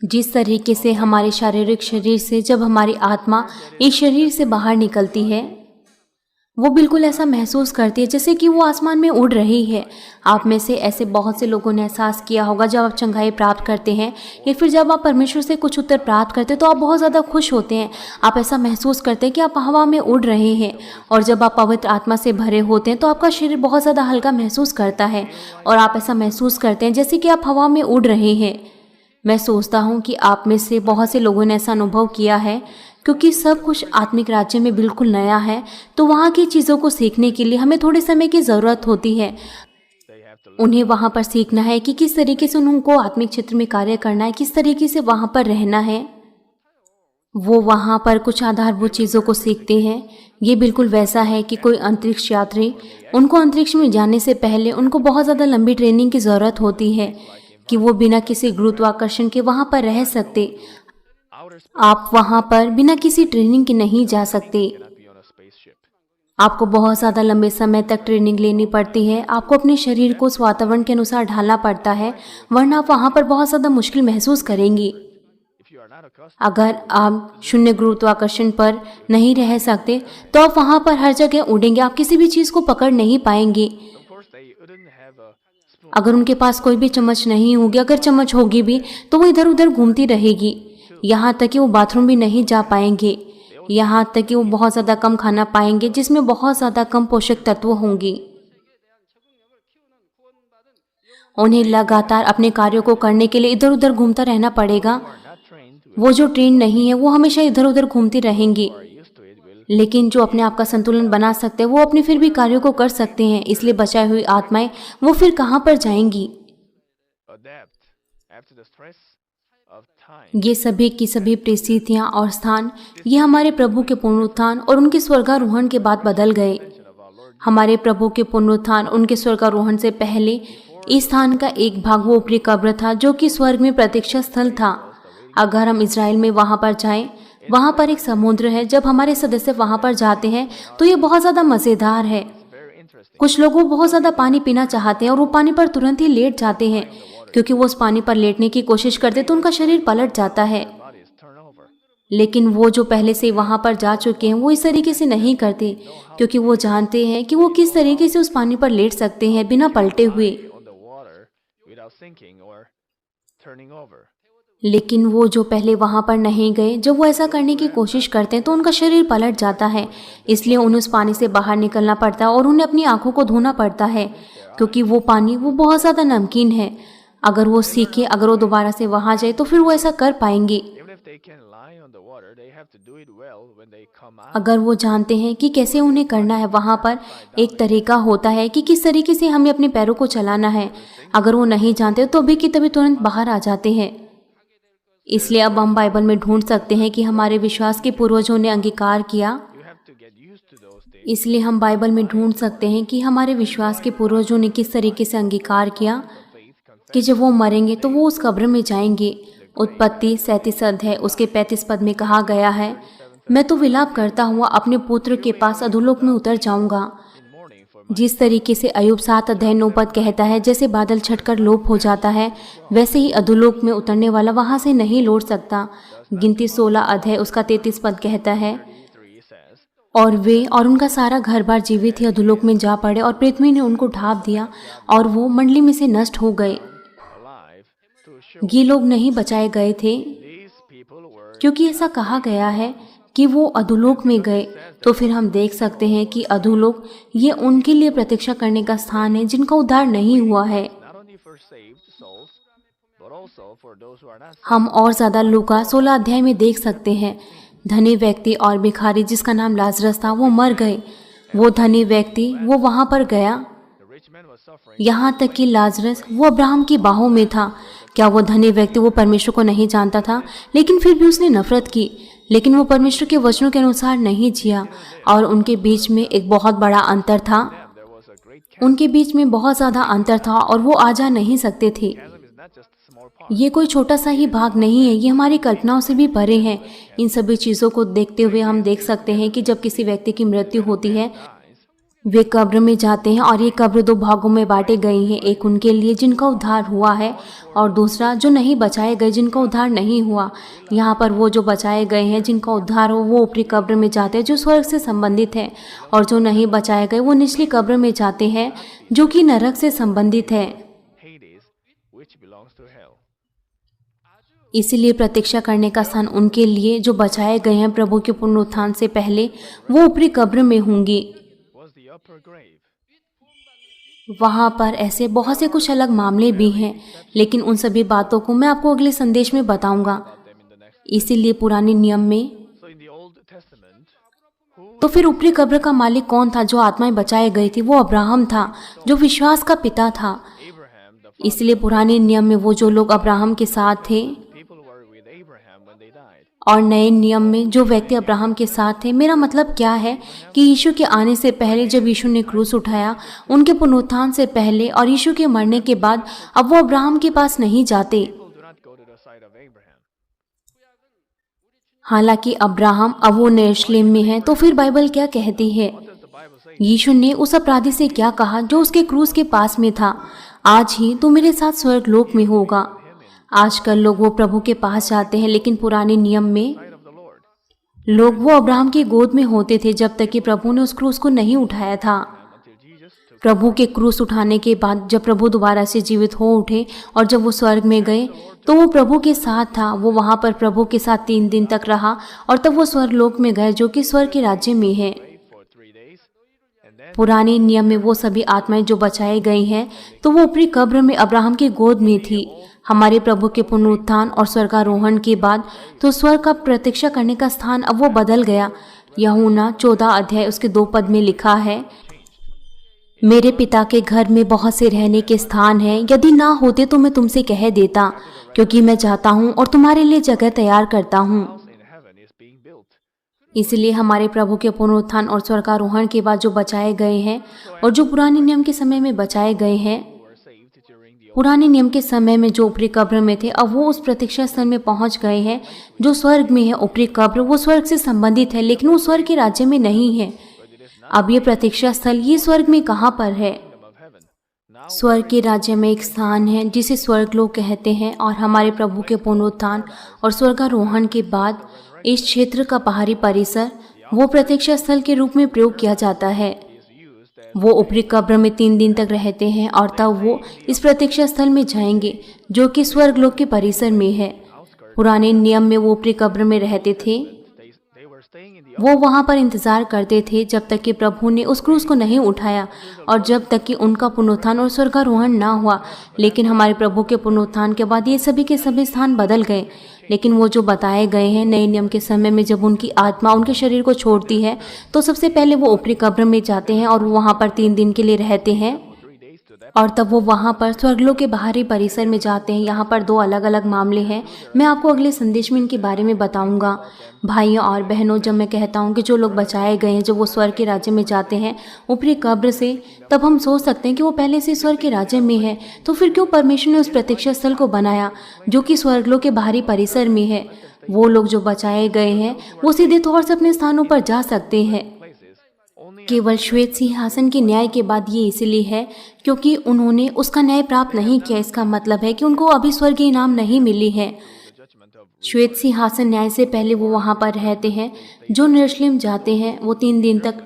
जिस तरीके से हमारे शारीरिक शरीर से जब हमारी आत्मा इस शरीर से बाहर निकलती है, वो बिल्कुल ऐसा महसूस करती है जैसे कि वो आसमान में उड़ रही है। आप में से ऐसे बहुत से लोगों ने एहसास किया होगा, जब आप चंगाई प्राप्त करते हैं या फिर जब आप परमेश्वर से कुछ उत्तर प्राप्त करते हैं तो आप बहुत ज़्यादा खुश होते हैं। आप ऐसा महसूस करते हैं कि आप हवा में उड़ रहे हैं। और जब आप पवित्र आत्मा से भरे होते हैं तो आपका शरीर बहुत ज़्यादा हल्का महसूस करता है और आप ऐसा महसूस करते हैं जैसे कि आप हवा में उड़ रहे हैं। मैं सोचता हूँ कि आप में से बहुत से लोगों ने ऐसा अनुभव किया है, क्योंकि सब कुछ आत्मिक राज्य में बिल्कुल नया है। तो वहाँ की चीज़ों को सीखने के लिए हमें थोड़े समय की ज़रूरत होती है। उन्हें वहाँ पर सीखना है कि किस तरीके से उनको आत्मिक क्षेत्र में कार्य करना है, किस तरीके से वहाँ पर रहना है। वो वहाँ पर कुछ आधारभूत चीज़ों को सीखते हैं। ये बिल्कुल वैसा है कि कोई अंतरिक्ष यात्री, उनको अंतरिक्ष में जाने से पहले उनको बहुत ज़्यादा लंबी ट्रेनिंग की ज़रूरत होती है कि वो बिना किसी गुरुत्वाकर्षण के वहाँ पर रह सकते। आप वहाँ पर बिना किसी ट्रेनिंग के नहीं जा सकते। आपको बहुत ज़्यादा लंबे समय तक ट्रेनिंग लेनी पड़ती है। आपको अपने शरीर को उस वातावरण के अनुसार ढालना पड़ता है, वरना आप वहाँ पर बहुत ज़्यादा मुश्किल महसूस करेंगी। अगर आप शून्य गुरुत्वाकर्षण पर नहीं रह सकते तो आप वहाँ पर हर जगह उड़ेंगे, आप किसी भी चीज़ को पकड़ नहीं पाएंगे। अगर उनके पास कोई भी चम्मच नहीं होगी, अगर चम्मच होगी भी तो वो इधर उधर घूमती रहेगी। यहाँ तक कि वो बाथरूम भी नहीं जा पाएंगे। यहाँ तक कि वो बहुत ज़्यादा कम खाना पाएंगे, जिसमें बहुत ज़्यादा कम पोषक तत्व होंगे। उन्हें लगातार अपने कार्यों को करने के लिए इधर उधर घूमता रहना पड़ेगा। वो जो ट्रेन नहीं है वो हमेशा इधर उधर घूमती रहेंगी। लेकिन जो अपने आप का संतुलन बना सकते हैं वो अपने फिर भी कार्यों को कर सकते हैं। इसलिए बचाई हुई आत्माएं वो फिर कहाँ पर जाएंगी? ये सभी की सभी परिस्थितियाँ और स्थान, ये हमारे प्रभु के पुनरुत्थान और उनके स्वर्गारोहण के बाद बदल गए। हमारे प्रभु के पुनरुत्थान, उनके स्वर्गारोहण से पहले इस स्थान का एक भाग वो ऊपरी कब्र था जो कि स्वर्ग में प्रतीक्षा स्थल था। अगर हम इजराइल में वहाँ पर जाएं, वहाँ पर एक समुद्र है। जब हमारे सदस्य वहाँ पर जाते हैं तो ये बहुत ज़्यादा मज़ेदार है। कुछ लोग वो बहुत ज़्यादा पानी पीना चाहते हैं और वो पानी पर तुरंत ही लेट जाते हैं, क्योंकि वो उस पानी पर लेटने की कोशिश करते तो उनका शरीर पलट जाता है। लेकिन वो जो पहले से वहाँ पर जा चुके हैं वो इस तरीके से नहीं करते, क्योंकि वो जानते हैं कि वो किस तरीके से उस पानी पर लेट सकते हैं बिना पलटे हुए।
without sinking or turning over.
लेकिन वो जो पहले वहाँ पर नहीं गए, जब वो ऐसा करने की कोशिश करते हैं तो उनका शरीर पलट जाता है। इसलिए उन्हें उस पानी से बाहर निकलना पड़ता है और उन्हें अपनी आंखों को धोना पड़ता है, क्योंकि वो पानी वो बहुत ज़्यादा नमकीन है। अगर वो सीखे, अगर वो दोबारा से वहाँ जाए तो फिर वो ऐसा कर पाएंगे।
Even if they can lie on the water, they have to do it well when they come out.
अगर वो जानते हैं कि कैसे उन्हें करना है, वहाँ पर एक तरीका होता है कि किस तरीके से हमें अपने पैरों को चलाना है। अगर वो नहीं जानते तो अभी की तभी तुरंत बाहर आ जाते हैं। इसलिए अब हम बाइबल में ढूंढ सकते हैं कि हमारे विश्वास के पूर्वजों ने अंगीकार किया।
You have to get used to those things.
इसलिए हम बाइबल में ढूंढ सकते हैं कि हमारे विश्वास के पूर्वजों ने किस तरीके से अंगीकार किया कि जब वो मरेंगे तो वो उस कब्र में जाएंगे। उत्पत्ति 37 अध्याय उसके 35 पद में कहा गया है, मैं तो विलाप करता हुआ अपने पुत्र के पास अधोलोक में उतर जाऊंगा।
In mourning for
जिस तरीके से अय्यूब 7 अध्याय 9 पद कहता है, जैसे बादल छटकर लोप हो जाता है, वैसे ही अधोलोक में उतरने वाला वहां से नहीं लौट सकता। गिनती 16 अध्याय उसका 33 पद कहता है,
3 says,
और वे और उनका सारा घर बार जीवित ही अधोलोक में जा पड़े और पृथ्वी ने उनको ढांप दिया और वो मंडली में से नष्ट हो गए।
alive to show
ये लोग नहीं बचाए गए थे,
these people were
क्योंकि ऐसा कहा गया है कि वो अधोलोक में गए। तो फिर हम देख सकते हैं कि अधोलोक ये उनके लिए प्रतीक्षा करने का स्थान है जिनका उद्धार नहीं हुआ है।
not only for saved souls, but also for those who are not saved.
हम और ज़्यादा लूका 16 अध्याय में देख सकते हैं, धनी व्यक्ति और भिखारी जिसका नाम लाजरस था वो मर गए। वो धनी व्यक्ति वो वहाँ पर गया,
The rich man was suffering.
यहाँ तक कि लाजरस वो अब्राहम की बाहों में था। क्या वो धनी व्यक्ति वो परमेश्वर को नहीं जानता था? लेकिन फिर भी उसने नफरत की, लेकिन वो परमेश्वर के वचनों के अनुसार नहीं जिया और उनके बीच में एक बहुत बड़ा अंतर था।
There was a great chasm.
उनके बीच में बहुत ज़्यादा अंतर था और वो आ जा नहीं सकते थे।
Chasm is not just a small part.
ये कोई छोटा सा ही भाग नहीं है, ये हमारी कल्पनाओं से भी परे है। इन सभी चीज़ों को देखते हुए हम देख सकते हैं कि जब किसी व्यक्ति की मृत्यु होती है, वे कब्र में जाते हैं और ये कब्र 2 भागों में बांटे गई हैं, एक उनके लिए जिनका उद्धार हुआ है और दूसरा जो नहीं बचाए गए, जिनका उद्धार नहीं हुआ। यहाँ पर वो जो बचाए गए हैं, जिनका उद्धार हो, वो ऊपरी कब्र में जाते हैं जो स्वर्ग से संबंधित है, और जो नहीं बचाए गए वो निचली कब्र में जाते हैं जो कि नरक से संबंधित है।
Hades, which belongs to hell.
इसीलिए प्रतीक्षा करने का स्थान उनके लिए जो बचाए गए हैं प्रभु के पुनरुत्थान से पहले, वो ऊपरी कब्र में होंगी।
Was the upper grave.
वहाँ पर ऐसे बहुत से कुछ अलग मामले भी हैं, लेकिन उन सभी बातों को मैं आपको अगले संदेश में बताऊंगा।
Them in the next.
इसीलिए पुराने नियम में
So in the Old Testament, who
तो फिर ऊपरी कब्र का मालिक कौन था जो आत्माएं बचाई गई थी? वो अब्राहम था, जो विश्वास का पिता था।
Abraham, the
इसलिए पुराने नियम में वो जो लोग अब्राहम के साथ थे
people were with Abraham when they died.
और नए नियम में जो व्यक्ति अब्राहम के साथ थे। मेरा मतलब क्या है कि यीशु के आने से पहले, जब यीशु ने क्रूस उठाया, उनके पुनरुत्थान से पहले और यीशु के मरने के बाद, अब वो अब्राहम के पास नहीं जाते।
People do not go to the side of Abraham.
हालांकि अब्राहम अब वो यरूशलेम में है। तो फिर बाइबल क्या कहती है?
What does the Bible say?
यीशु ने उस अपराधी से क्या कहा जो उसके क्रूस के पास में था? आज ही तू मेरे साथ स्वर्ग लोक में होगा। आजकल लोग वो प्रभु के पास जाते हैं, लेकिन पुराने नियम में
Side of the Lord.
लोग वो अब्राहम की गोद में होते थे जब तक कि प्रभु ने उस क्रूस को नहीं उठाया था।
Until Jesus took
प्रभु के क्रूस उठाने के बाद जब प्रभु दोबारा से जीवित हो उठे और जब वो स्वर्ग में गए, तो वो प्रभु के साथ था। वो वहाँ पर प्रभु के साथ 3 दिन तक रहा और तब वो स्वर्ग लोक में गए, जो कि स्वर्ग के राज्य में है।
for 3 days. And then
पुराने नियम में वो सभी आत्माएं जो बचाई गई हैं, तो वो ऊपरी कब्र में अब्राहम की गोद में थी। हमारे प्रभु के पुनरुत्थान और स्वर्गारोहण के बाद तो स्वर्ग का प्रतीक्षा करने का स्थान अब वो बदल गया। यूहन्ना 14 अध्याय उसके 2 पद में लिखा है, मेरे पिता के घर में बहुत से रहने के स्थान हैं, यदि ना होते तो मैं तुमसे कह देता, क्योंकि मैं जाता हूँ और तुम्हारे लिए जगह तैयार करता हूँ।
house in heaven is being built.
इसलिए हमारे प्रभु के पुनरुत्थान और स्वर्गारोहण के बाद जो बचाए गए हैं और जो पुराने नियम के समय में बचाए गए हैं,
Who were saved during the
पुराने नियम के समय में जो ऊपरी कब्र में थे, अब वो उस प्रतीक्षा स्थल में पहुंच गए हैं जो स्वर्ग में है। ऊपरी कब्र वो स्वर्ग से संबंधित है, लेकिन वो स्वर्ग के राज्य में नहीं है। अब ये प्रतीक्षा स्थल ये स्वर्ग में कहाँ पर है?
kingdom of heaven. Now
स्वर्ग के राज्य में एक स्थान है जिसे स्वर्ग लोक कहते हैं, और हमारे प्रभु के पुनरुत्थान और स्वर्गारोहण के बाद इस क्षेत्र का बाहरी परिसर वो प्रतीक्षा स्थल के रूप में प्रयोग किया जाता है।
is used as
वो ऊपरी कब्र में 3 दिन तक रहते हैं और तब वो इस प्रतीक्षा स्थल में जाएंगे जो कि स्वर्गलोक के परिसर में है। पुराने नियम में वो ऊपरी कब्र में रहते थे।
They were staying in the
वो वहाँ पर इंतजार करते थे जब तक कि प्रभु ने उस क्रूस को नहीं उठाया और जब तक कि उनका पुनरुत्थान और स्वर्गारोहण ना हुआ। लेकिन हमारे प्रभु के पुनरुत्थान के बाद ये सभी के सभी स्थान बदल गए। लेकिन वो जो बताए गए हैं नए नियम के समय में जब उनकी आत्मा उनके शरीर को छोड़ती है तो सबसे पहले वो ऊपरी कब्र में जाते हैं और वहाँ पर 3 दिन के लिए रहते हैं
3 days to that.
और तब वो वहाँ पर स्वर्गलोक के बाहरी परिसर में जाते हैं। यहाँ पर 2 अलग अलग मामले हैं। मैं आपको अगले संदेश में इनके बारे में बताऊंगा। भाइयों और बहनों, जब मैं कहता हूँ कि जो लोग बचाए गए हैं जब वो स्वर्ग के राज्य में जाते हैं ऊपरी कब्र से, तब हम सोच सकते हैं कि वो पहले से स्वर्ग के राज्य में है, तो फिर क्यों परमेश्वर ने उस प्रतीक्षा स्थल को बनाया जो कि स्वर्गलोक के बाहरी परिसर में है। वो लोग जो बचाए गए हैं वो सीधे तौर से अपने स्थानों पर जा सकते हैं।
Places only
केवल श्वेत सिंहासन के न्याय के बाद ये इसलिए है क्योंकि उन्होंने उसका न्याय प्राप्त नहीं किया। इसका मतलब है कि उनको अभी स्वर्गीय इनाम नहीं मिली है।
the judgment of
श्वेत सिंहासन न्याय से पहले वो वहाँ पर रहते हैं। जो यरूशलेम जाते हैं वो 3 दिन तक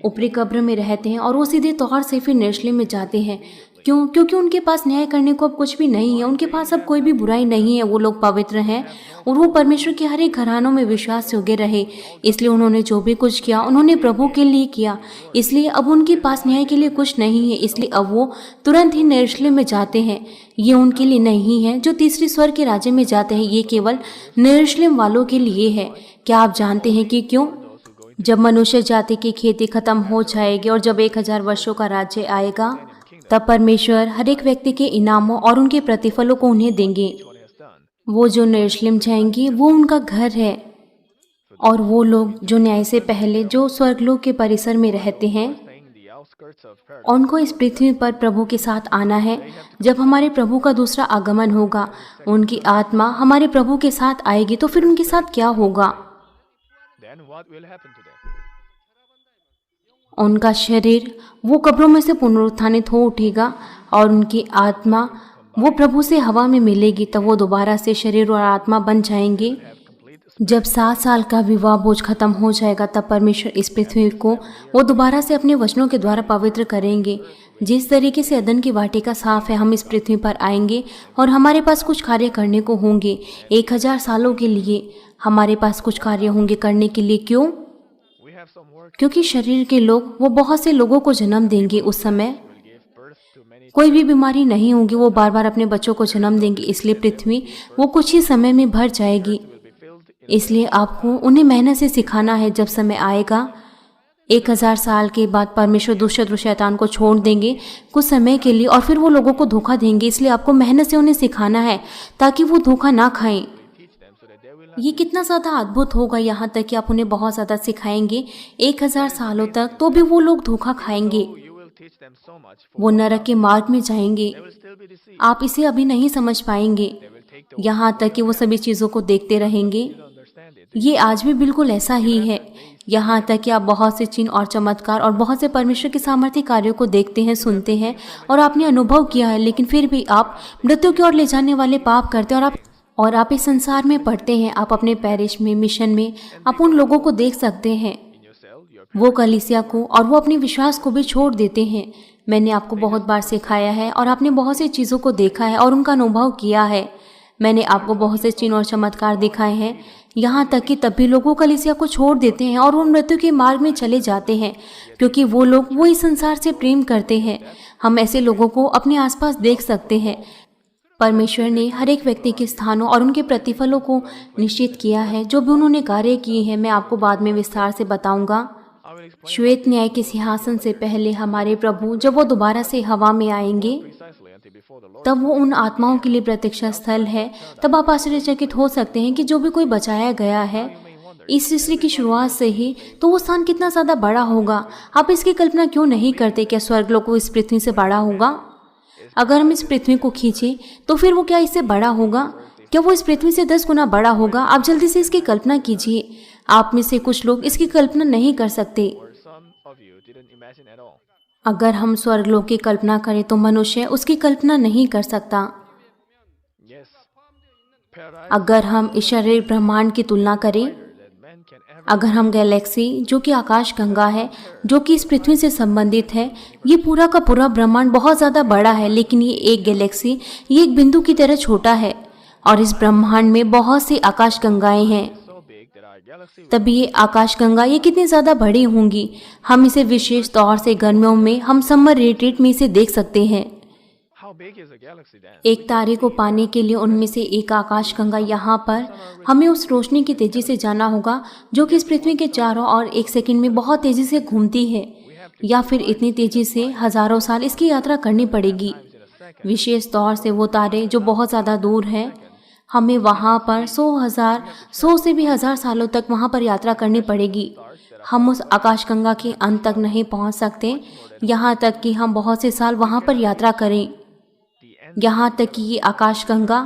ऊपरी कब्र में रहते हैं और वो सीधे तौर से फिर यरूशलेम में जाते हैं। क्यों? क्योंकि उनके पास न्याय करने को अब कुछ भी नहीं है। उनके पास अब कोई भी बुराई नहीं है। वो लोग पवित्र हैं और वो परमेश्वर के हर एक घरानों में विश्वास योग्य रहे। इसलिए उन्होंने जो भी कुछ किया उन्होंने प्रभु के लिए किया। इसलिए अब उनके पास न्याय के लिए कुछ नहीं है। इसलिए अब वो तुरंत ही यरूशलेम में जाते हैं। ये उनके लिए नहीं है जो तीसरी स्वर्ग के राज्य में जाते हैं। ये केवल यरूशलेम वालों के लिए है। क्या आप जानते हैं कि क्यों? जब मनुष्य जाति की खेती खत्म हो जाएगी और जब 1000 वर्षों का राज्य आएगा, तब परमेश्वर हर एक व्यक्ति के इनामों और उनके प्रतिफलों को उन्हें देंगे।
what he has done.
वो जो यरूशलेम जाएंगे वो उनका घर है और वो लोग जो न्याय से पहले जो स्वर्गलोक के परिसर में रहते हैं
Staying in the outskirts of paradise.
उनको इस पृथ्वी पर प्रभु के साथ आना है। जब हमारे प्रभु का दूसरा आगमन होगा, उनकी आत्मा हमारे प्रभु के साथ आएगी, तो फिर उनके साथ क्या होगा?
Then what will happen to them?
उनका शरीर वो कब्रों में से पुनरुत्थानित हो उठेगा और उनकी आत्मा वो प्रभु से हवा में मिलेगी। तब वो दोबारा से शरीर और आत्मा बन जाएंगे।
Complete
जब 7 साल का विवाह बोझ खत्म हो जाएगा, तब परमेश्वर इस पृथ्वी को वो दोबारा से अपने वचनों के द्वारा पवित्र करेंगे। जिस तरीके से अदन की वाटिका साफ है, हम इस पृथ्वी पर आएंगे और हमारे पास कुछ कार्य करने को होंगे। 1000 सालों के लिए हमारे पास कुछ कार्य होंगे करने के लिए। क्यों?
we have some work.
क्योंकि शरीर के लोग वो बहुत से लोगों को जन्म देंगे। उस समय
Will give birth to many.
कोई भी बीमारी नहीं होगी। वो बार बार अपने बच्चों को जन्म देंगे। इसलिए पृथ्वी वो कुछ ही समय में भर जाएगी।
Will be filled in.
इसलिए आपको उन्हें मेहनत से सिखाना है। जब समय आएगा 1000 साल के बाद परमेश्वर दुष्ट और शैतान को छोड़ देंगे कुछ समय के लिए और फिर वो लोगों को धोखा देंगे। इसलिए आपको मेहनत से उन्हें सिखाना है ताकि वो धोखा ना खाएं।
Teach them so that they will not.
ये कितना ज़्यादा अद्भुत होगा। यहाँ तक कि आप उन्हें बहुत ज़्यादा सिखाएंगे 1000 सालों तक, तो भी वो लोग धोखा खाएंगे।
You will teach them so much. For
वो नरक के मार्ग में जाएंगे।
they will still be deceived.
आप इसे अभी नहीं समझ पाएंगे।
They will take the
यहाँ तक कि वो सभी चीज़ों को देखते रहेंगे।
will understand it.
ये आज भी बिल्कुल ऐसा ही है। यहाँ तक कि आप बहुत से चिन्ह और चमत्कार और बहुत से परमेश्वर के सामर्थ्य कार्यों को देखते हैं, सुनते हैं और आपने अनुभव किया है, लेकिन फिर भी आप मृत्यु की ओर ले जाने वाले पाप करते हैं और आप इस संसार में पढ़ते हैं। आप अपने पैरिश में, मिशन में आप उन लोगों को देख सकते हैं,
In your cell, your
वो कलीसिया को और वो अपने विश्वास को भी छोड़ देते हैं। मैंने आपको बहुत बार सिखाया है और आपने बहुत सी चीज़ों को देखा है और उनका अनुभव किया है। मैंने आपको बहुत से चिन्ह और चमत्कार दिखाए हैं। यहाँ तक कि तब भी लोगों कलीसिया को छोड़ देते हैं और वो मृत्यु के मार्ग में चले जाते हैं क्योंकि वो लोग वो इस संसार से प्रेम करते हैं। हम ऐसे लोगों को अपने आसपास देख सकते हैं। परमेश्वर ने हर एक व्यक्ति के स्थानों और उनके प्रतिफलों को निश्चित किया है। जो भी उन्होंने कार्य किए हैं मैं आपको बाद में विस्तार से बताऊंगा।
I will explain
श्वेत न्याय के सिंहासन से पहले हमारे प्रभु जब वो दोबारा से हवा में आएंगे,
precisely until before the Lord.
तब वो उन आत्माओं के लिए प्रतीक्षा स्थल है। तब आप आश्चर्यचकित हो सकते हैं कि जो भी कोई बचाया गया है इस सृष्टि की शुरुआत से ही, तो वो स्थान कितना ज़्यादा बड़ा होगा। आप इसकी कल्पना क्यों नहीं करते? क्या स्वर्गलोक को इस पृथ्वी से बड़ा होगा? अगर हम इस पृथ्वी को खींचे तो फिर वो क्या इससे बड़ा होगा? क्या वो इस पृथ्वी से 10 गुना बड़ा होगा? आप जल्दी से इसकी कल्पना कीजिए। आप में से कुछ लोग इसकी कल्पना नहीं कर सकते।
Or some of you didn't imagine at all.
अगर हम स्वर्गलोक की कल्पना करें तो मनुष्य उसकी कल्पना नहीं कर सकता।
Yes. Paradise
अगर हम इस शरीर ब्रह्मांड की तुलना करें
that man can ever
अगर हम गैलेक्सी जो कि आकाश गंगा है, जो कि इस पृथ्वी से संबंधित है, ये पूरा का पूरा ब्रह्मांड बहुत ज़्यादा बड़ा है, लेकिन ये एक गैलेक्सी, ये एक बिंदु की तरह छोटा है। और इस ब्रह्मांड में बहुत सी आकाश गंगाएं हैं।
so big that our galaxy will
तभी ये आकाश गंगा ये कितनी ज़्यादा बड़ी होंगी। हम इसे विशेष तौर से गर्मियों में हम समर रिट्रीट में इसे देख सकते हैं।
how big is a galaxy then?
एक तारे को पाने के लिए उनमें से एक आकाश गंगा यहाँ पर हमें उस रोशनी की तेजी से जाना होगा जो कि इस पृथ्वी के चारों ओर एक सेकंड में बहुत तेजी से घूमती है, या फिर इतनी तेजी से हजारों साल इसकी यात्रा करनी पड़ेगी। विशेष तौर से वो तारे जो बहुत ज़्यादा दूर हैं, हमें वहाँ पर 100 से भी हजार सालों तक वहाँ पर यात्रा करनी पड़ेगी। हम उस आकाशगंगा के अंत तक नहीं पहुँच सकते, यहाँ तक कि हम बहुत से साल वहाँ पर यात्रा करें। यहाँ तक कि ये आकाशगंगा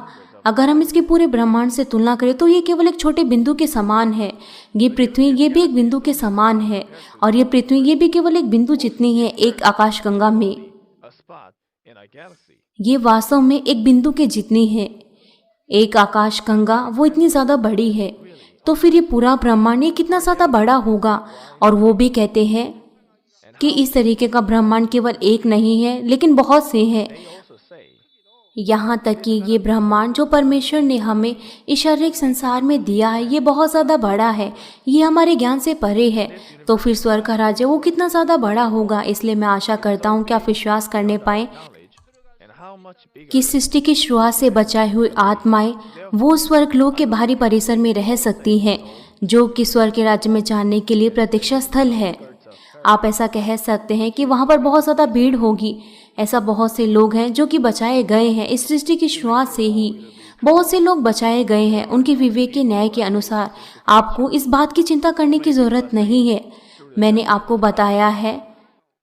अगर हम इसके पूरे ब्रह्मांड से तुलना करें तो ये केवल एक छोटे बिंदु के समान है। ये पृथ्वी ये भी एक बिंदु के समान है, और ये पृथ्वी ये भी केवल एक बिंदु जितनी है एक आकाशगंगा में।
A spot in a galaxy.
ये वास्तव में एक बिंदु के जितनी है। एक आकाशगंगा वो इतनी ज़्यादा बड़ी है, तो फिर ये पूरा ब्रह्मांड ये कितना ज़्यादा बड़ा होगा। और वो भी कहते हैं कि इस तरीके का ब्रह्मांड केवल एक नहीं है लेकिन बहुत से हैं।
They also say
यहाँ तक कि ये ब्रह्मांड जो परमेश्वर ने हमें इस शारीरिक संसार में दिया है ये बहुत ज़्यादा बड़ा है, ये हमारे ज्ञान से परे है। तो फिर स्वर्ग का राज्य वो कितना ज़्यादा बड़ा होगा। इसलिए मैं आशा करता हूँ कि आप विश्वास करने पाएँ
knowledge and how much bigger
कि सृष्टि की शुरुआत से बचाए हुए आत्माएं वो स्वर्गलोक के बाहरी परिसर में रह सकती हैं, जो कि स्वर्ग के राज्य में जाने के लिए प्रतीक्षा स्थल है। आप ऐसा कह सकते हैं कि वहाँ पर बहुत ज़्यादा भीड़ होगी। ऐसा बहुत से लोग हैं जो कि बचाए गए हैं इस सृष्टि की शुरुआत से ही। बहुत से लोग बचाए गए हैं उनके विवेक के न्याय के अनुसार। आपको इस बात की चिंता करने की ज़रूरत नहीं है। मैंने आपको बताया है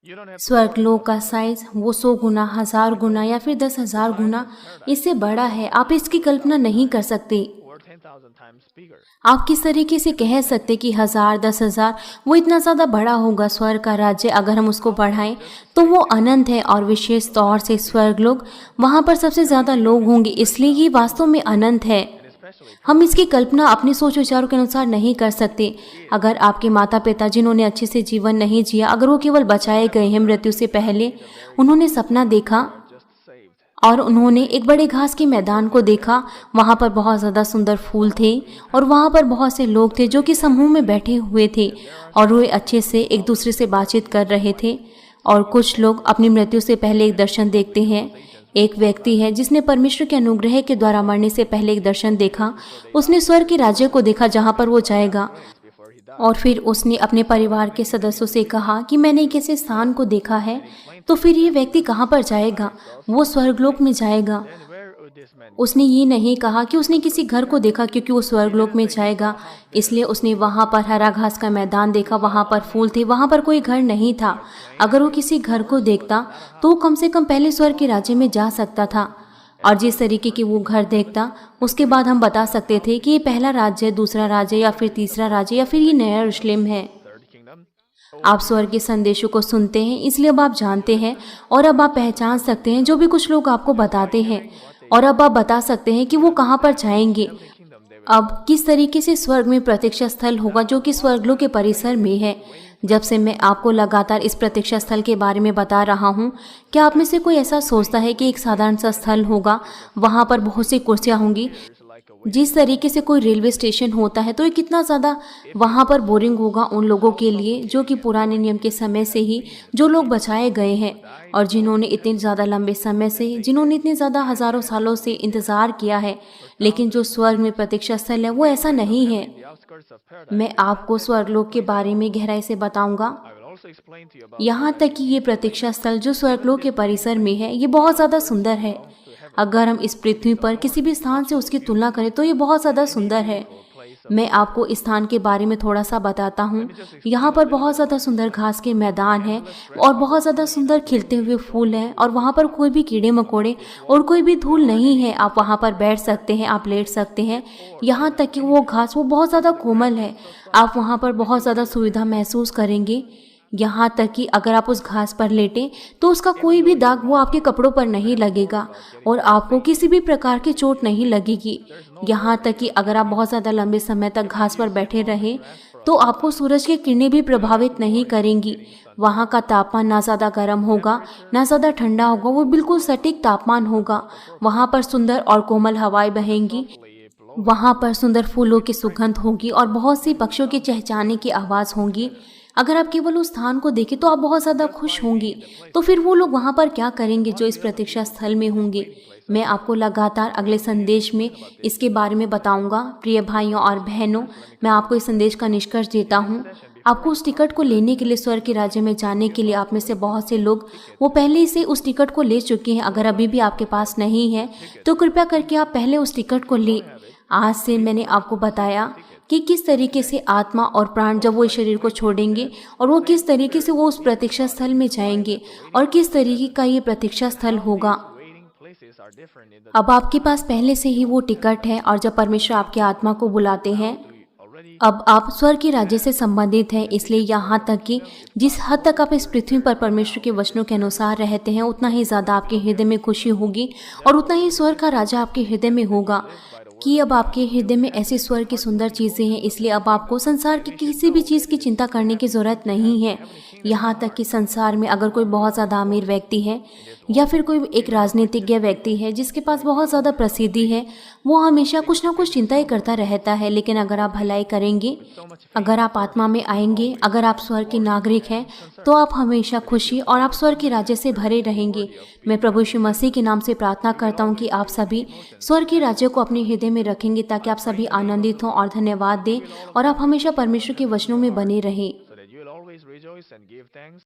you don't have
स्वर्गलोक का साइज वो 100 गुना, 1000 गुना या फिर 10,000 गुना इससे बड़ा है। आप इसकी कल्पना नहीं कर सकते।
or 10,000 times bigger.
आप किस तरीके से कह सकते कि 1000, 10,000 वो इतना ज़्यादा बड़ा होगा। स्वर्ग का राज्य अगर हम उसको बढ़ाएं तो वो अनंत है, और विशेष तौर से स्वर्गलोक वहाँ पर सबसे ज़्यादा लोग होंगे, इसलिए ये वास्तव में अनंत है।
Especially
हम इसकी कल्पना अपने सोच विचारों के अनुसार नहीं कर सकते। अगर आपके माता पिता जिन्होंने अच्छे से जीवन नहीं जिया, अगर वो केवल बचाए गए हैं मृत्यु से पहले, उन्होंने सपना देखा
just saved.
और उन्होंने एक बड़े घास के मैदान को देखा। वहाँ पर बहुत ज़्यादा सुंदर फूल थे और वहाँ पर बहुत से लोग थे जो कि समूह में बैठे हुए थे और वे अच्छे से एक दूसरे से बातचीत कर रहे थे। और कुछ लोग अपनी मृत्यु से पहले एक दर्शन देखते हैं। एक व्यक्ति है जिसने परमेश्वर के अनुग्रह के द्वारा मरने से पहले एक दर्शन देखा। उसने स्वर्ग के राज्य को देखा जहाँ पर वो जाएगा,
Before he died.
और फिर उसने अपने परिवार के सदस्यों से कहा कि मैंने एक ऐसे स्थान को देखा है। तो फिर ये व्यक्ति कहाँ पर जाएगा? वो स्वर्गलोक में जाएगा।
Then where would this man
उसने ये नहीं कहा कि उसने किसी घर को देखा, क्योंकि वो स्वर्गलोक में जाएगा। इसलिए उसने वहाँ पर हरा घास का मैदान देखा, वहाँ पर फूल थे, वहाँ पर कोई घर नहीं था। अगर वो किसी घर को देखता तो वो कम से कम पहले स्वर्ग के राज्य में जा सकता था। और जिस तरीके की वो घर देखता, उसके बाद हम बता सकते थे कि ये पहला राज्य, दूसरा राज्य या फिर तीसरा राज्य या फिर ये नया यरूशलेम है।
third kingdom?
आप स्वर्ग के संदेशों को सुनते हैं, इसलिए अब आप जानते हैं और अब आप पहचान सकते हैं जो भी कुछ लोग आपको बताते हैं, और अब आप बता सकते हैं कि वो कहाँ पर जाएंगे।
Kingdom they
अब किस तरीके से स्वर्ग में प्रतीक्षा स्थल होगा जो कि स्वर्गलोक के परिसर में है। जब से मैं आपको लगातार इस प्रतीक्षा स्थल के बारे में बता रहा हूँ, क्या आप में से कोई ऐसा सोचता है कि एक साधारण सा स्थल होगा, वहाँ पर बहुत सी कुर्सियाँ होंगी?
like a
जिस तरीके से कोई रेलवे स्टेशन होता है तो ये कितना ज़्यादा वहाँ पर बोरिंग होगा उन लोगों के लिए जो कि पुराने नियम के समय से ही जो लोग बचाए गए हैं और जिन्होंने इतने ज़्यादा लंबे समय से, जिन्होंने इतने ज़्यादा हज़ारों सालों से इंतज़ार किया है। लेकिन जो स्वर्ग में प्रतीक्षा स्थल है वो ऐसा नहीं है।
the outskirts of paradise.
मैं आपको स्वर्गलोक के बारे में गहराई से बताऊंगा।
I will also explain to you about
यहाँ तक कि ये प्रतीक्षा स्थल जो स्वर्गलोक के परिसर में है ये बहुत ज़्यादा सुंदर है। अगर हम इस पृथ्वी पर किसी भी स्थान से उसकी तुलना करें तो ये बहुत ज़्यादा सुंदर है। मैं आपको इस स्थान के बारे में थोड़ा सा बताता हूँ। यहाँ पर बहुत ज़्यादा सुंदर घास के मैदान है और बहुत ज़्यादा सुंदर खिलते हुए फूल हैं, और वहाँ पर कोई भी कीड़े मकोड़े और कोई भी धूल नहीं है। आप वहाँ पर बैठ सकते हैं, आप लेट सकते हैं। यहाँ तक कि वो घास वो बहुत ज़्यादा कोमल है। आप वहाँ पर बहुत ज़्यादा सुविधा महसूस करेंगे। यहाँ तक कि अगर आप उस घास पर लेटें तो उसका कोई भी दाग वो आपके कपड़ों पर नहीं लगेगा और आपको किसी भी प्रकार की चोट नहीं लगेगी। यहाँ तक कि अगर आप बहुत ज़्यादा लंबे समय तक घास पर बैठे रहें तो आपको सूरज की किरणें भी प्रभावित नहीं करेंगी। वहाँ का तापमान ना ज़्यादा गर्म होगा ना ज़्यादा ठंडा होगा, वो बिल्कुल सटीक तापमान होगा। वहाँ पर सुंदर और कोमल हवाएं बहेंगी, वहाँ पर सुंदर फूलों की सुगंध होगी और बहुत सी पक्षियों के चहचहाने की आवाज़ होगी। अगर आप केवल उस स्थान को देखें तो आप बहुत ज़्यादा खुश होंगी। तो फिर वो लोग वहाँ पर क्या करेंगे जो इस प्रतीक्षा स्थल में होंगे? मैं आपको लगातार अगले संदेश में इसके बारे में बताऊंगा। प्रिय भाइयों और बहनों, मैं आपको इस संदेश का निष्कर्ष देता हूँ। आपको उस टिकट को लेने के लिए, स्वर्ग के राज्य में जाने के लिए, आप में से बहुत से लोग वो पहले से उस टिकट को ले चुके हैं। अगर अभी भी आपके पास नहीं है तो कृपया करके आप पहले उस टिकट को लें। आज से मैंने आपको बताया कि किस तरीके से आत्मा और प्राण जब वो इस शरीर को छोड़ेंगे और वो किस तरीके से वो उस प्रतीक्षा स्थल में जाएंगे और किस तरीके का ये प्रतीक्षा स्थल होगा। अब आपके पास पहले से ही वो टिकट है और जब परमेश्वर आपकी आत्मा को बुलाते हैं, अब आप स्वर्ग के राज्य से संबंधित हैं। इसलिए यहाँ तक कि जिस हद तक आप इस पृथ्वी पर परमेश्वर के वचनों के अनुसार रहते हैं, उतना ही ज़्यादा आपके हृदय में खुशी होगी और उतना ही स्वर्ग का राजा आपके हृदय में होगा कि अब आपके हृदय में ऐसी स्वर्ग की सुंदर चीज़ें हैं। इसलिए अब आपको संसार की किसी भी चीज़ की चिंता करने की ज़रूरत नहीं है। यहाँ तक कि संसार में अगर कोई बहुत ज़्यादा अमीर व्यक्ति है या फिर कोई एक राजनीतिज्ञ व्यक्ति है जिसके पास बहुत ज़्यादा प्रसिद्धि है, वो हमेशा कुछ ना कुछ चिंता ही करता रहता है। लेकिन अगर आप भलाई करेंगे, अगर आप आत्मा में आएंगे, अगर आप स्वर्ग के नागरिक हैं, तो आप हमेशा खुशी और आप स्वर्ग के राज्य से भरे रहेंगे। मैं प्रभु यीशु मसीह के नाम से प्रार्थना करता हूँ कि आप सभी स्वर्ग के राज्य को अपने हृदय में रखेंगे ताकि आप सभी आनंदित हों और धन्यवाद दें और आप हमेशा परमेश्वर के वचनों में बने रहें।
so that you will always rejoice and give thanks.